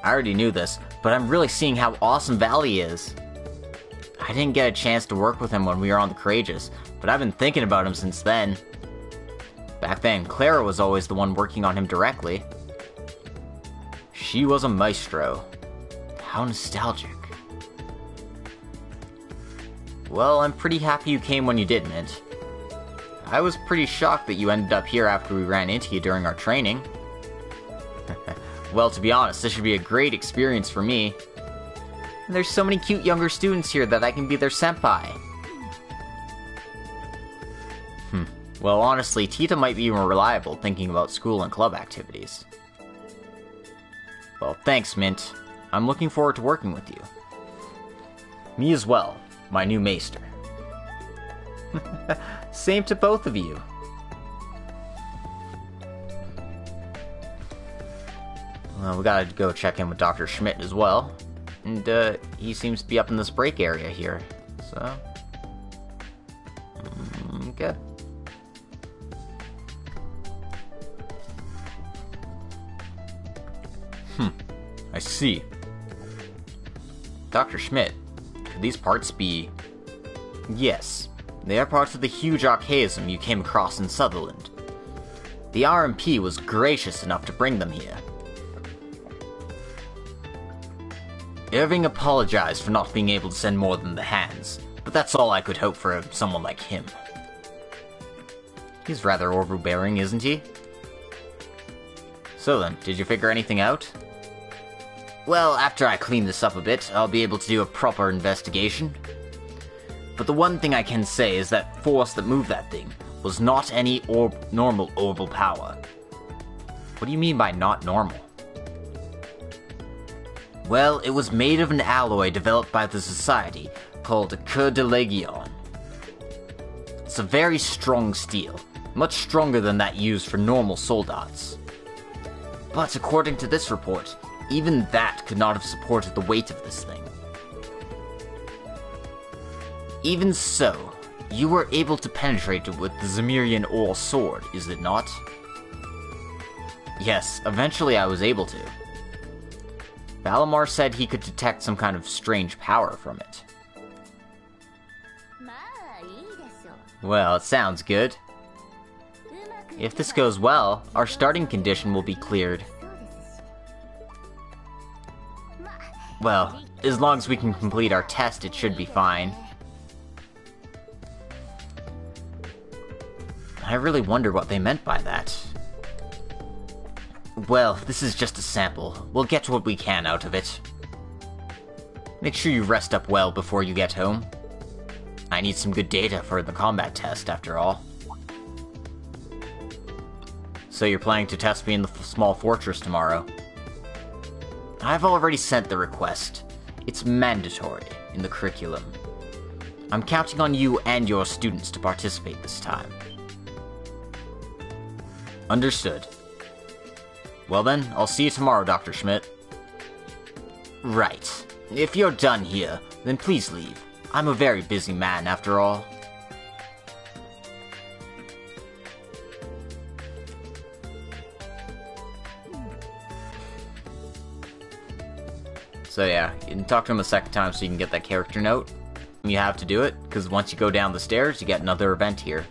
I already knew this, but I'm really seeing how awesome Valley is. I didn't get a chance to work with him when we were on the Courageous, but I've been thinking about him since then. Back then, Clara was always the one working on him directly. She was a maestro. How nostalgic. Well, I'm pretty happy you came when you did, Mint. I was pretty shocked that you ended up here after we ran into you during our training. Well, to be honest, this should be a great experience for me. And there's so many cute younger students here that I can be their senpai. Well, honestly, Tita might be more reliable thinking about school and club activities. Well, thanks, Mint. I'm looking forward to working with you. Me as well, my new maester. Same to both of you. Well, we gotta go check in with Dr. Schmidt as well. And, he seems to be up in this break area here, so... Okay. I see. Dr. Schmidt, could these parts be... Yes, they are parts of the huge archaism you came across in Sutherland. The RMP was gracious enough to bring them here. Irving apologized for not being able to send more than the hands, but that's all I could hope for someone like him. He's rather overbearing, isn't he? So then, did you figure anything out? Well, after I clean this up a bit, I'll be able to do a proper investigation. But the one thing I can say is that force that moved that thing was not any normal orbital power. What do you mean by not normal? Well, it was made of an alloy developed by the Society called Cœur de Légion. It's a very strong steel, much stronger than that used for normal soldats. But according to this report, even that could not have supported the weight of this thing. Even so, you were able to penetrate it with the Zemirian Ore Sword, is it not? Yes, eventually I was able to. Valimar said he could detect some kind of strange power from it. Well, it sounds good. If this goes well, our starting condition will be cleared. Well, as long as we can complete our test, it should be fine. I really wonder what they meant by that. Well, this is just a sample. We'll get what we can out of it. Make sure you rest up well before you get home. I need some good data for the combat test, after all. So you're planning to test me in the small fortress tomorrow? I've already sent the request. It's mandatory in the curriculum. I'm counting on you and your students to participate this time. Understood. Well then, I'll see you tomorrow, Dr. Schmidt. Right. If you're done here, then please leave. I'm a very busy man, after all. So yeah, you can talk to him a second time so you can get that character note. You have to do it, because once you go down the stairs, you get another event here.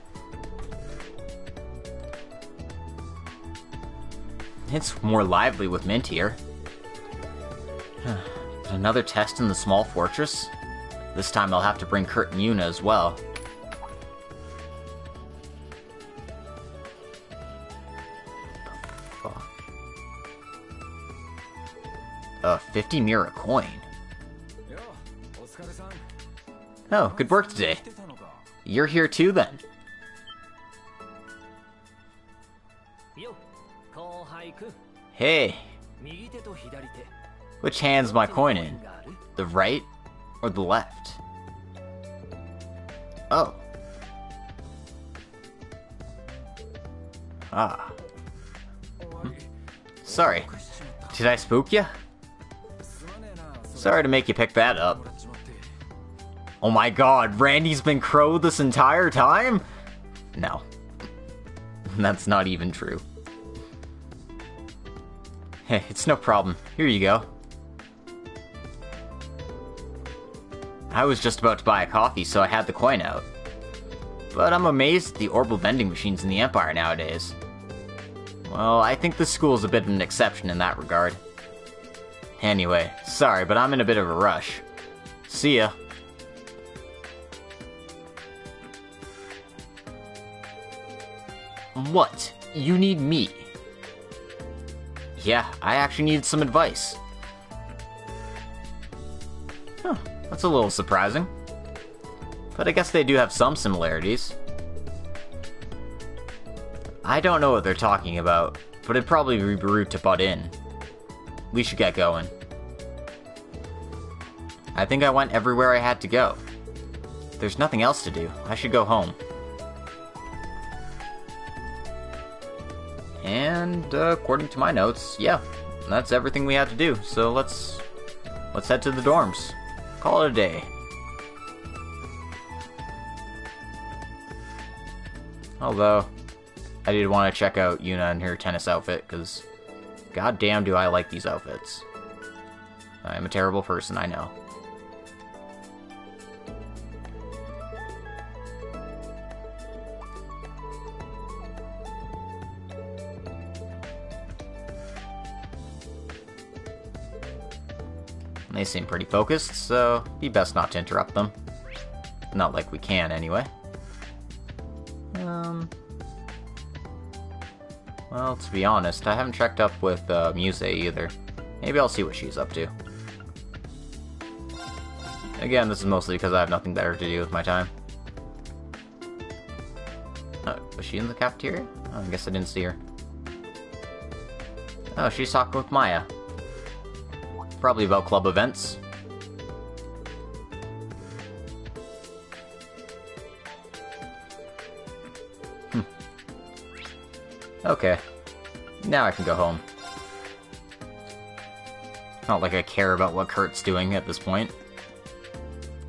It's more lively with Mint here. Another test in the small fortress? This time I'll have to bring Kurt and Yuna as well. Fuck. A 50 Mira coin. Oh, good work today. You're here too, then? Hey. Which hand's my coin in? The right or the left? Oh. Ah. Sorry. Did I spook ya? Sorry to make you pick that up. Oh my god, Randy's been Crow this entire time? No. That's not even true. Hey, it's no problem. Here you go. I was just about to buy a coffee, so I had the coin out. But I'm amazed at the orbital vending machines in the Empire nowadays. Well, I think this school's a bit of an exception in that regard. Anyway, sorry, but I'm in a bit of a rush. See ya. What? You need me? Yeah, I actually needed some advice. Huh, that's a little surprising. But I guess they do have some similarities. I don't know what they're talking about, but it'd probably be rude to butt in. We should get going. I think I went everywhere I had to go. There's nothing else to do. I should go home. And according to my notes, yeah, that's everything we had to do. So let's head to the dorms. Call it a day. Although, I did want to check out Yuna and her tennis outfit, because goddamn do I like these outfits. I am a terrible person, I know. They seem pretty focused, so be best not to interrupt them. Not like we can, anyway. Well, to be honest, I haven't checked up with Muse either. Maybe I'll see what she's up to. Again, this is mostly because I have nothing better to do with my time. Was she in the cafeteria? Oh, I guess I didn't see her. Oh, she's talking with Maya. Probably about club events. Okay. Now I can go home. Not like I care about what Kurt's doing at this point.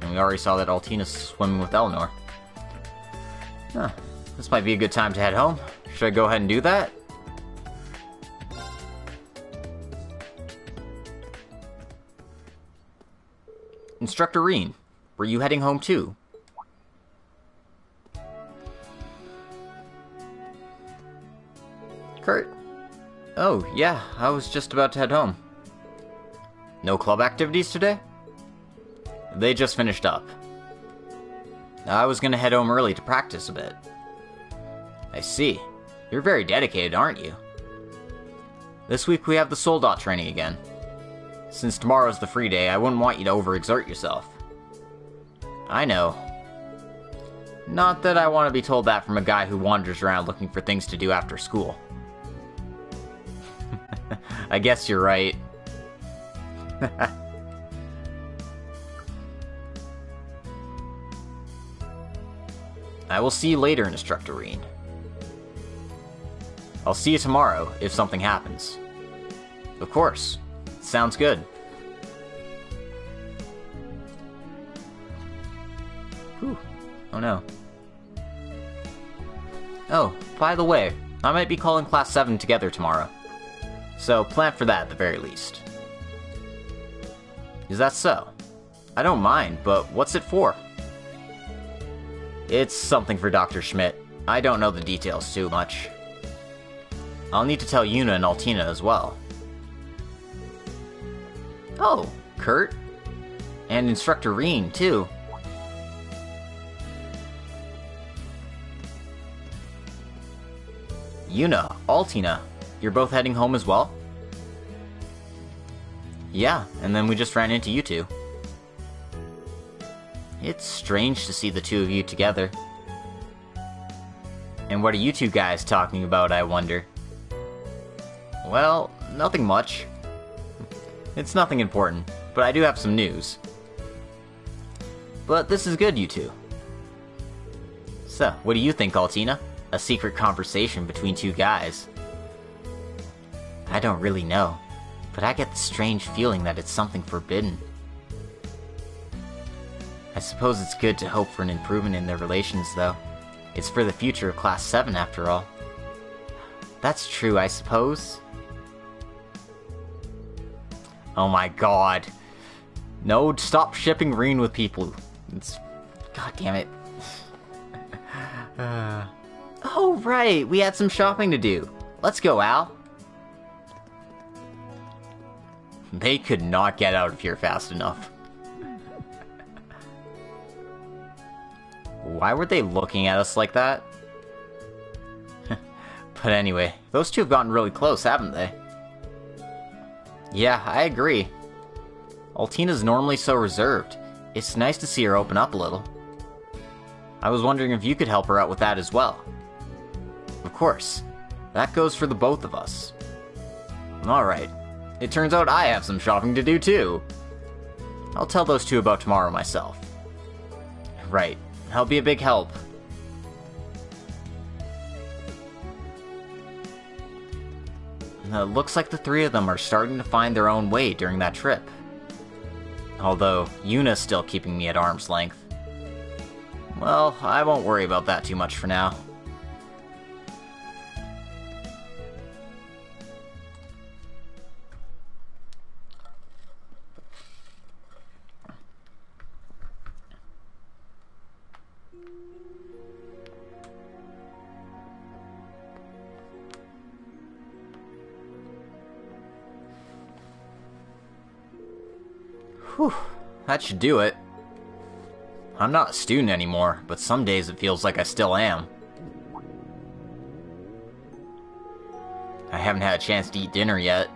And we already saw that Altina's swimming with Eleanor. Huh. This might be a good time to head home. Should I go ahead and do that? Instructor Rean, were you heading home too? Kurt? Oh, yeah, I was just about to head home. No club activities today? They just finished up. I was gonna head home early to practice a bit. I see. You're very dedicated, aren't you? This week we have the Soldat training again. Since tomorrow's the free day, I wouldn't want you to overexert yourself. I know. Not that I want to be told that from a guy who wanders around looking for things to do after school. I guess you're right. I will see you later, Instructor Rean. I'll see you tomorrow if something happens. Of course. Sounds good. Whew. Oh no. Oh, by the way, I might be calling Class 7 together tomorrow. So plan for that at the very least. Is that so? I don't mind, but what's it for? It's something for Dr. Schmidt. I don't know the details too much. I'll need to tell Yuna and Altina as well. Oh, Kurt. And Instructor Rean, too. Yuna, Altina, you're both heading home as well? Yeah, and then we just ran into you two. It's strange to see the two of you together. And what are you two guys talking about, I wonder? Well, nothing much. It's nothing important, but I do have some news. But this is good, you two. So, what do you think, Altina? A secret conversation between two guys. I don't really know, but I get the strange feeling that it's something forbidden. I suppose it's good to hope for an improvement in their relations, though. It's for the future of Class 7, after all. That's true, I suppose. Oh my god. No, stop shipping Rean with people. It's... God damn it. Oh, right, we had some shopping to do. Let's go, Al. They could not get out of here fast enough. Why were they looking at us like that? But anyway, those two have gotten really close, haven't they? Yeah, I agree. Altina's normally so reserved. It's nice to see her open up a little. I was wondering if you could help her out with that as well. Of course. That goes for the both of us. Alright. It turns out I have some shopping to do too. I'll tell those two about tomorrow myself. Right. That'll be a big help. Looks like the three of them are starting to find their own way during that trip. Although, Yuna's still keeping me at arm's length. Well, I won't worry about that too much for now. Whew, that should do it. I'm not a student anymore, but some days it feels like I still am. I haven't had a chance to eat dinner yet.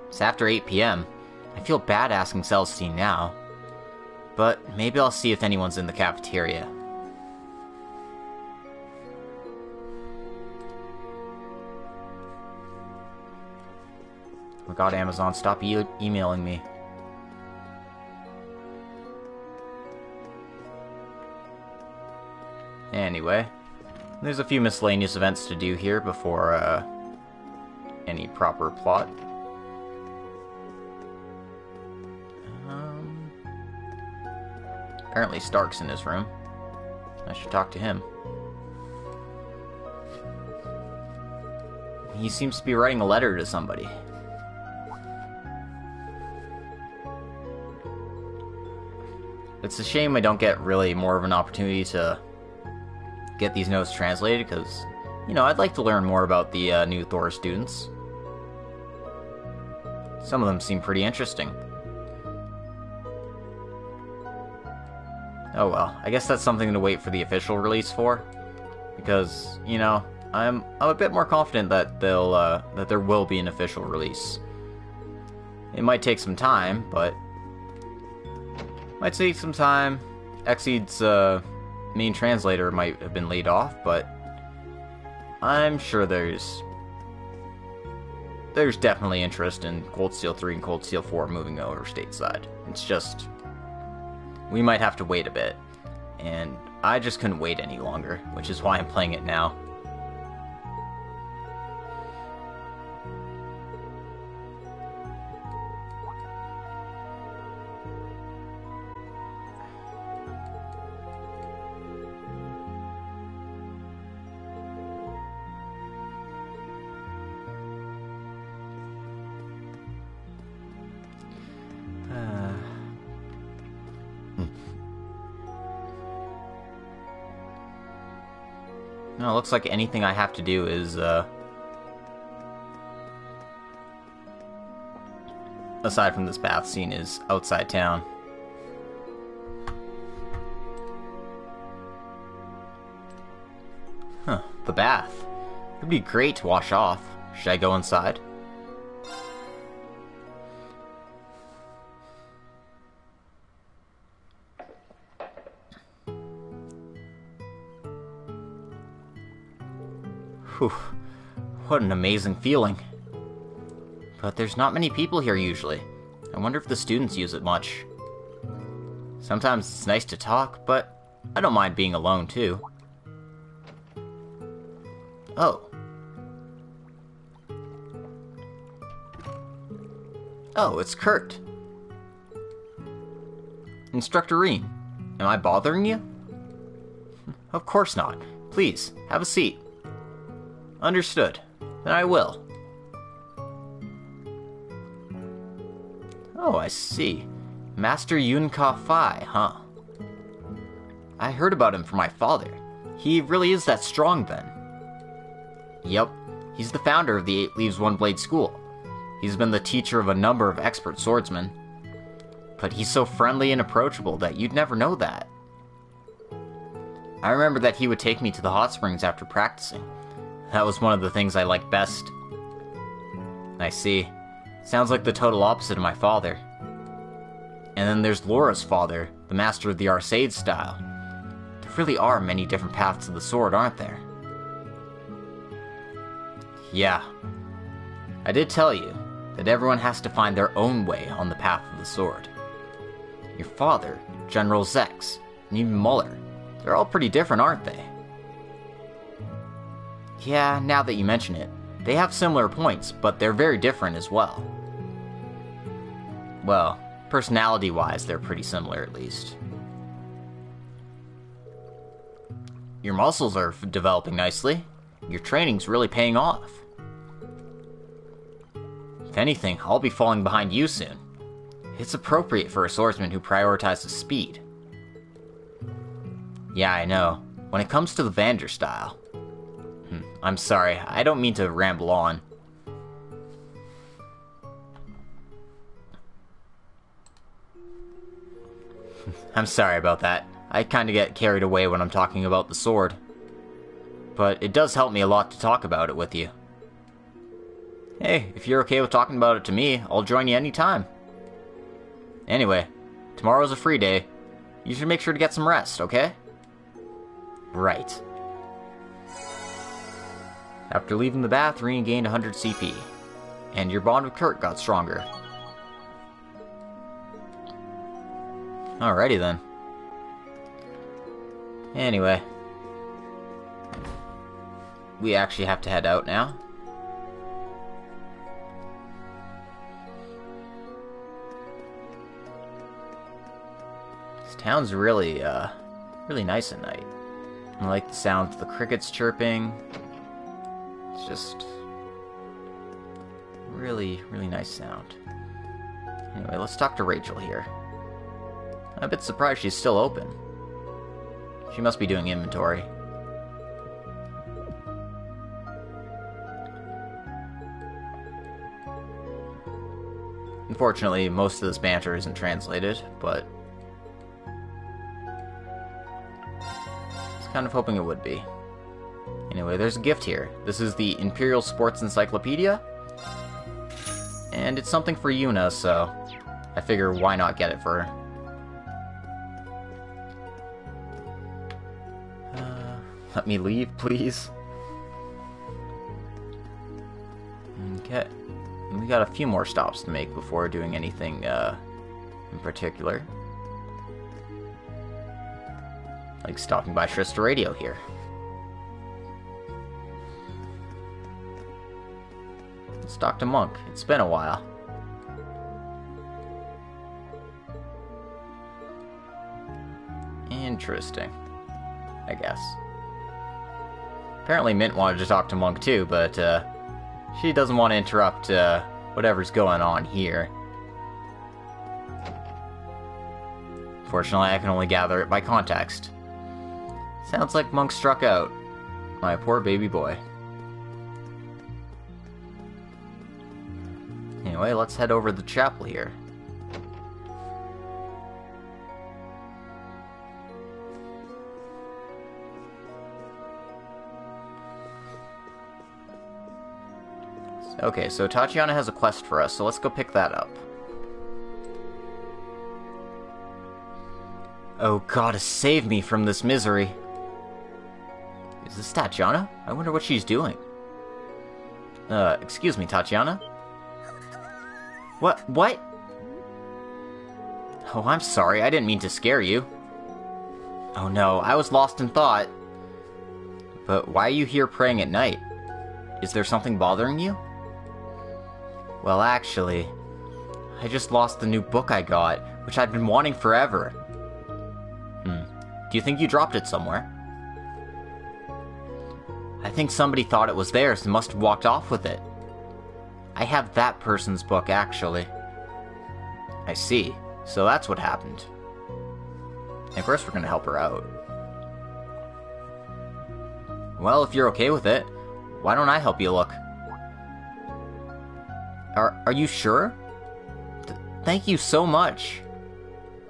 It's after 8 p.m. I feel bad asking Celestine now, but maybe I'll see if anyone's in the cafeteria. Oh god, Amazon, stop emailing me. Anyway, there's a few miscellaneous events to do here before, any proper plot. Apparently Stark's in his room. I should talk to him. He seems to be writing a letter to somebody. It's a shame I don't get really more of an opportunity to get these notes translated, because, you know, I'd like to learn more about the new Thor students. Some of them seem pretty interesting. Oh well, I guess that's something to wait for the official release for, because, you know, I'm a bit more confident that that there will be an official release. It might take some time, but Exceed's main translator might have been laid off, but I'm sure there's definitely interest in Cold Steel 3 and Cold Steel 4 moving over stateside. It's just, we might have to wait a bit, and I just couldn't wait any longer, which is why I'm playing it now. No, it looks like anything I have to do is, aside from this bath scene, is outside town. Huh, the bath. It'd be great to wash off. Should I go inside? Whew. What an amazing feeling. But there's not many people here usually. I wonder if the students use it much. Sometimes it's nice to talk, but I don't mind being alone too. Oh. Oh, it's Kurt. Instructor Rean, am I bothering you? Of course not. Please, have a seat. Understood. Then I will. Oh, I see. Master Yunka Fai, huh? I heard about him from my father. He really is that strong, then. Yep, he's the founder of the 8 Leaves One Blade School. He's been the teacher of a number of expert swordsmen. But he's so friendly and approachable that you'd never know that. I remember that he would take me to the hot springs after practicing. That was one of the things I liked best. I see. Sounds like the total opposite of my father. And then there's Laura's father, the master of the Arcade style. There really are many different paths to the sword, aren't there? Yeah. I did tell you that everyone has to find their own way on the path of the sword. Your father, General Zex, and even Muller, they're all pretty different, aren't they? Yeah, now that you mention it, they have similar points, but they're very different as well. Well, personality-wise, they're pretty similar at least. Your muscles are developing nicely. Your training's really paying off. If anything, I'll be falling behind you soon. It's appropriate for a swordsman who prioritizes speed. Yeah, I know. When it comes to the Vander style... I'm sorry, I don't mean to ramble on. I'm sorry about that. I kinda get carried away when I'm talking about the sword. But it does help me a lot to talk about it with you. Hey, if you're okay with talking about it to me, I'll join you anytime. Anyway, tomorrow's a free day. You should make sure to get some rest, okay? Right. After leaving the bath, Rean gained 100 CP. And your bond with Kurt got stronger. Alrighty then. Anyway. We actually have to head out now. This town's really nice at night. I like the sound of the crickets chirping. It's just really nice sound. Anyway, let's talk to Rachel here. I'm a bit surprised she's still open. She must be doing inventory. Unfortunately, most of this banter isn't translated, but I was kind of hoping it would be. Anyway, there's a gift here. This is the Imperial Sports Encyclopedia, and it's something for Yuna, so I figure why not get it for her. Let me leave, please. Okay. And we got a few more stops to make before doing anything in particular. Like stopping by Shrista Radio here. Let's talk to Monk. It's been a while. Interesting, I guess. Apparently Mint wanted to talk to Monk too, but she doesn't want to interrupt whatever's going on here. Fortunately, I can only gather it by context. Sounds like Monk struck out. My poor baby boy. Anyway, let's head over to the chapel here. Okay, so Tatiana has a quest for us, so let's go pick that up. Oh, God, save me from this misery. Is this Tatiana? I wonder what she's doing. Excuse me, Tatiana? What? Oh, I'm sorry, I didn't mean to scare you. Oh no, I was lost in thought. But why are you here praying at night? Is there something bothering you? Well, actually, I just lost the new book I got, which I've been wanting forever. Do you think you dropped it somewhere? I think somebody thought it was theirs and must have walked off with it. I have that person's book, actually. I see. So that's what happened. And of course we're gonna help her out. Well, if you're okay with it, why don't I help you look? Are you sure? Thank you so much.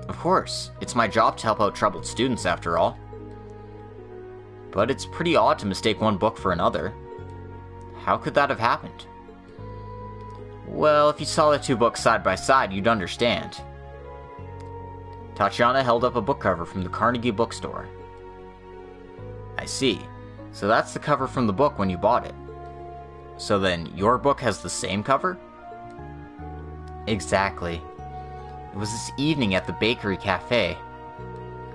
Of course, it's my job to help out troubled students after all. But it's pretty odd to mistake one book for another. How could that have happened? Well, if you saw the two books side by side, you'd understand. Tatiana held up a book cover from the Carnegie bookstore. I see. So that's the cover from the book when you bought it. So then, your book has the same cover? Exactly. It was this evening at the bakery cafe.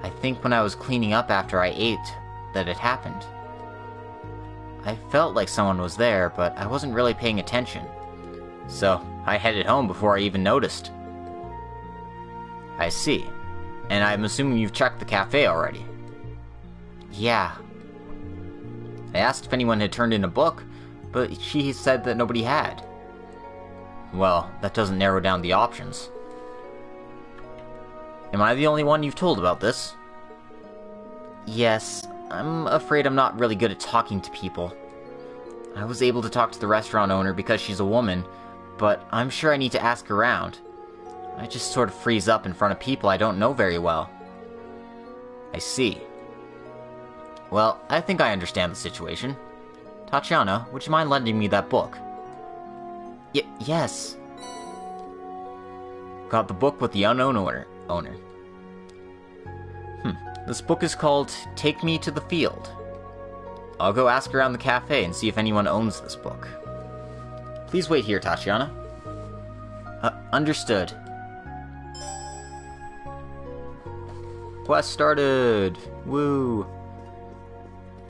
I think when I was cleaning up after I ate that it happened. I felt like someone was there, but I wasn't really paying attention. So, I headed home before I even noticed. I see. And I'm assuming you've checked the cafe already. Yeah. I asked if anyone had turned in a book, but she said that nobody had. Well, that doesn't narrow down the options. Am I the only one you've told about this? Yes, I'm afraid I'm not really good at talking to people. I was able to talk to the restaurant owner because she's a woman, but I'm sure I need to ask around. I just sort of freeze up in front of people I don't know very well. I see. Well, I think I understand the situation. Tatiana, would you mind lending me that book? Yes. Got the book with the unknown owner. This book is called Take Me to the Field. I'll go ask around the cafe and see if anyone owns this book. Please wait here, Tatiana. Understood. Quest started! Woo!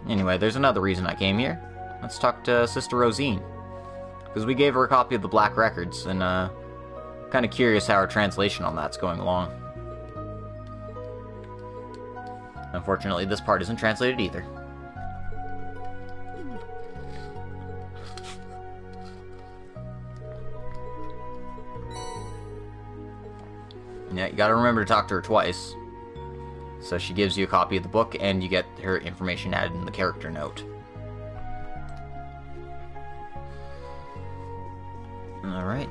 Anyway, there's another reason I came here. Let's talk to Sister Rosine. Because we gave her a copy of the Black Records, and kind of curious how her translation on that's going along. Unfortunately, this part isn't translated either. Yeah, you gotta remember to talk to her twice. So she gives you a copy of the book, and you get her information added in the character note. Alright.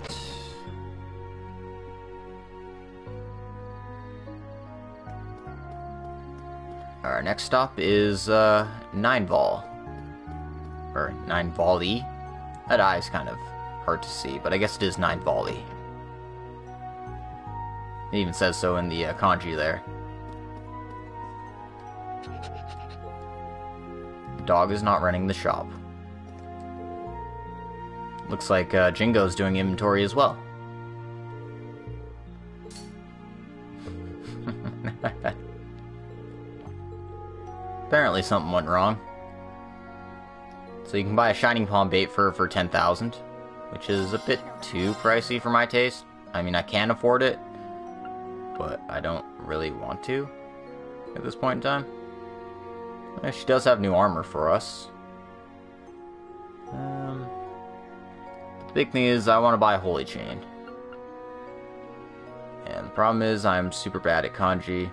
Our next stop is, Ninevall. Or Ninevall-y. That I is kind of hard to see, but I guess it is Ninevall-y. It even says so in the kanji there. The dog is not running the shop. Looks like Jingo's doing inventory as well. Apparently something went wrong. So you can buy a Shining Palm bait for 10,000, which is a bit too pricey for my taste. I mean, I can afford it, but I don't really want to at this point in time. She does have new armor for us. The big thing is I want to buy a holy chain. And the problem is I'm super bad at kanji.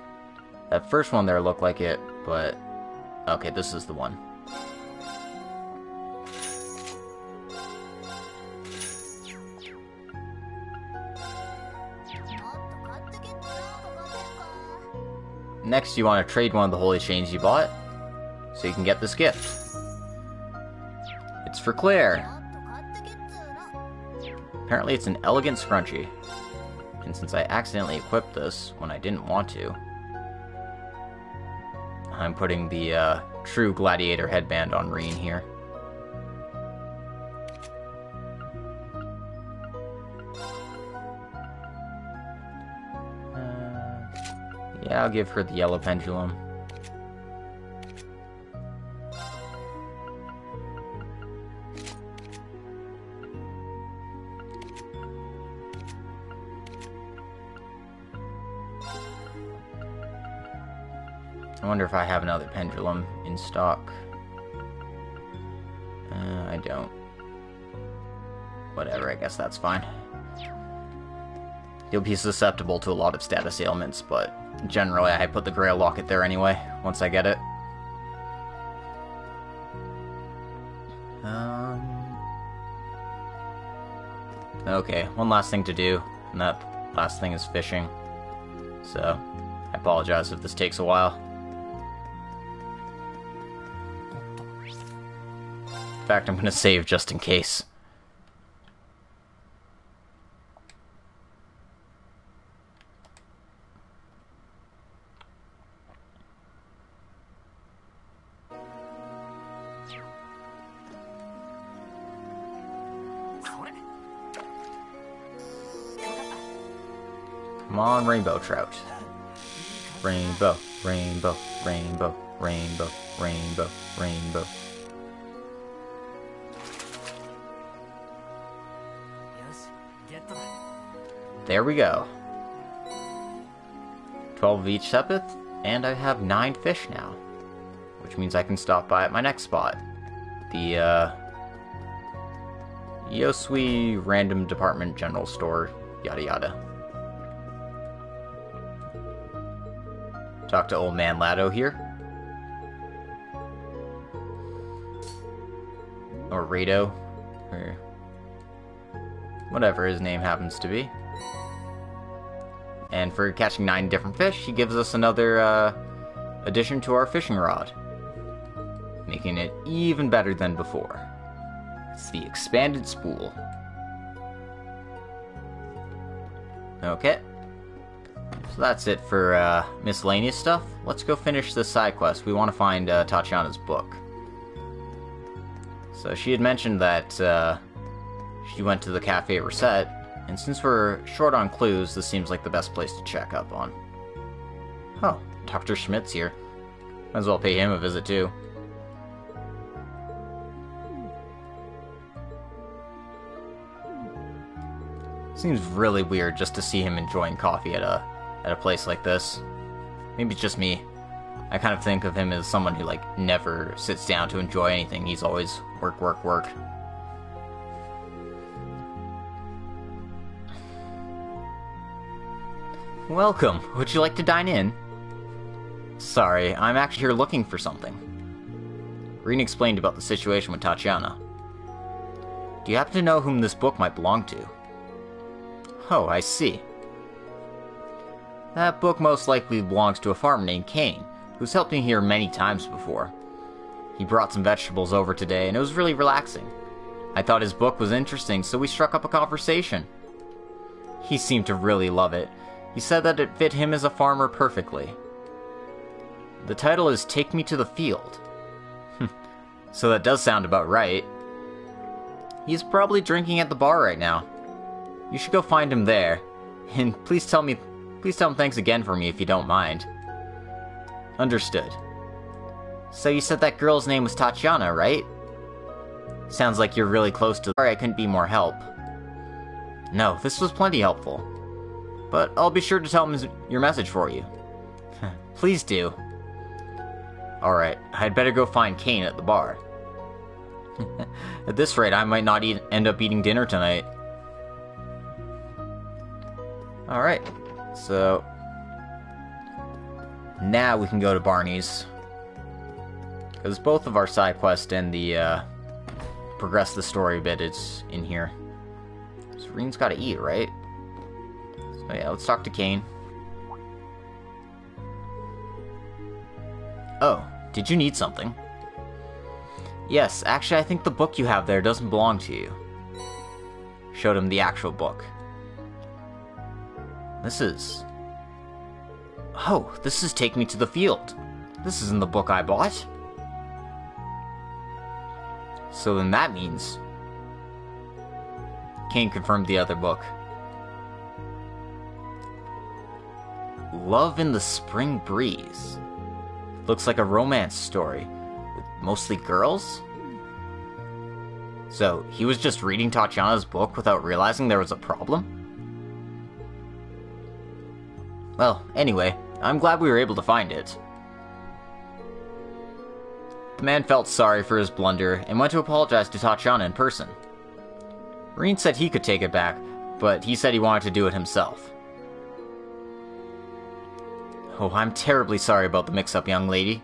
That first one there looked like it, but... Okay, this is the one. Next, you want to trade one of the holy chains you bought, so you can get this gift. It's for Claire. Apparently it's an elegant scrunchie. And since I accidentally equipped this when I didn't want to, I'm putting the true gladiator headband on Rean here. Yeah, I'll give her the yellow pendulum. I wonder if I have another pendulum in stock. I don't. Whatever, I guess that's fine. You'll be susceptible to a lot of status ailments, but generally I put the Grail Locket there anyway, once I get it. Okay, one last thing to do, and that last thing is fishing. So, I apologize if this takes a while. In fact, I'm gonna save just in case. Come on, rainbow trout. Rainbow, rainbow, rainbow, rainbow, rainbow, rainbow. There we go. 12 of each sepith, and I have 9 fish now. Which means I can stop by at my next spot. The, Yosui Random Department General Store, yada yada. Talk to Old Man Lado here. Or Rado, or whatever his name happens to be. And for catching 9 different fish, he gives us another addition to our fishing rod, making it even better than before. It's the expanded spool. Okay. So that's it for miscellaneous stuff. Let's go finish this side quest. We want to find Tatiana's book. So she had mentioned that she went to the Cafe Reset, and since we're short on clues, this seems like the best place to check up on. Oh, Dr. Schmidt's here. Might as well pay him a visit too. Seems really weird just to see him enjoying coffee at a place like this. Maybe it's just me. I kind of think of him as someone who, like, never sits down to enjoy anything. He's always work, work, work. Welcome. Would you like to dine in? Sorry, I'm actually here looking for something. Rean explained about the situation with Tatiana. Do you happen to know whom this book might belong to? Oh, I see. That book most likely belongs to a farmer named Kane, who's helped me here many times before. He brought some vegetables over today, and it was really relaxing. I thought his book was interesting, so we struck up a conversation. He seemed to really love it. He said that it fit him as a farmer perfectly. The title is Take Me to the Field. So that does sound about right. He's probably drinking at the bar right now. You should go find him there. And please tell him thanks again for me if you don't mind. Understood. So you said that girl's name was Tatiana, right? Sounds like you're really close to... Sorry I couldn't be more help. No, this was plenty helpful. But I'll be sure to tell him your message for you. Please do. Alright, I'd better go find Kane at the bar. At this rate, I might not end up eating dinner tonight. Alright, so... now we can go to Barney's. Because both of our side quest and the, progress the story bit is in here. So Rean's gotta eat, right? So yeah, let's talk to Kane. Oh, did you need something? Yes, actually I think the book you have there doesn't belong to you. Showed him the actual book. This is... oh, this is Take Me to the Field. This isn't the book I bought. So then that means... Kane confirmed the other book. Love in the Spring Breeze. Looks like a romance story, with mostly girls? So, he was just reading Tatiana's book without realizing there was a problem? Well, anyway, I'm glad we were able to find it. The man felt sorry for his blunder and went to apologize to Tatiana in person. Rean said he could take it back, but he said he wanted to do it himself. Oh, I'm terribly sorry about the mix-up, young lady.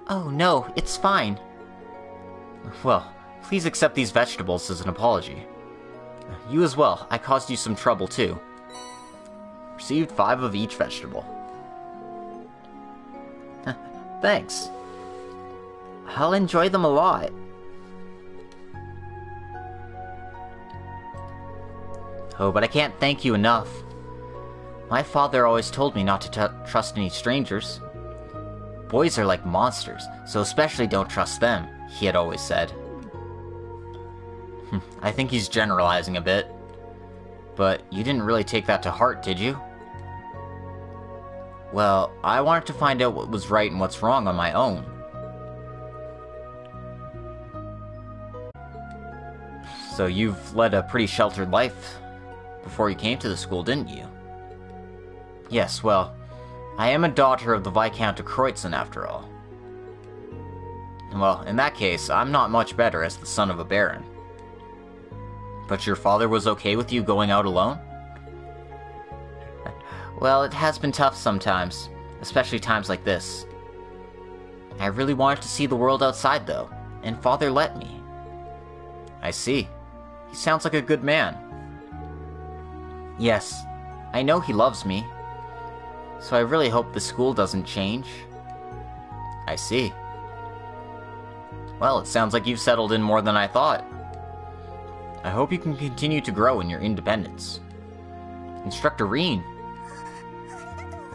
Oh, no, it's fine. Well, please accept these vegetables as an apology. You as well, I caused you some trouble too. Received 5 of each vegetable. Thanks. I'll enjoy them a lot. Oh, but I can't thank you enough. My father always told me not to trust any strangers. Boys are like monsters, so especially don't trust them, he had always said. I think he's generalizing a bit. But you didn't really take that to heart, did you? Well, I wanted to find out what was right and what's wrong on my own. So you've led a pretty sheltered life before you came to the school, didn't you? Yes, well, I am a daughter of the Viscount de Kreutzen, after all. Well, in that case, I'm not much better as the son of a baron. But your father was okay with you going out alone? Well, it has been tough sometimes, especially times like this. I really wanted to see the world outside, though, and father let me. I see. He sounds like a good man. Yes, I know he loves me. So I really hope the school doesn't change. I see. Well, it sounds like you've settled in more than I thought. I hope you can continue to grow in your independence. Instructor Rean,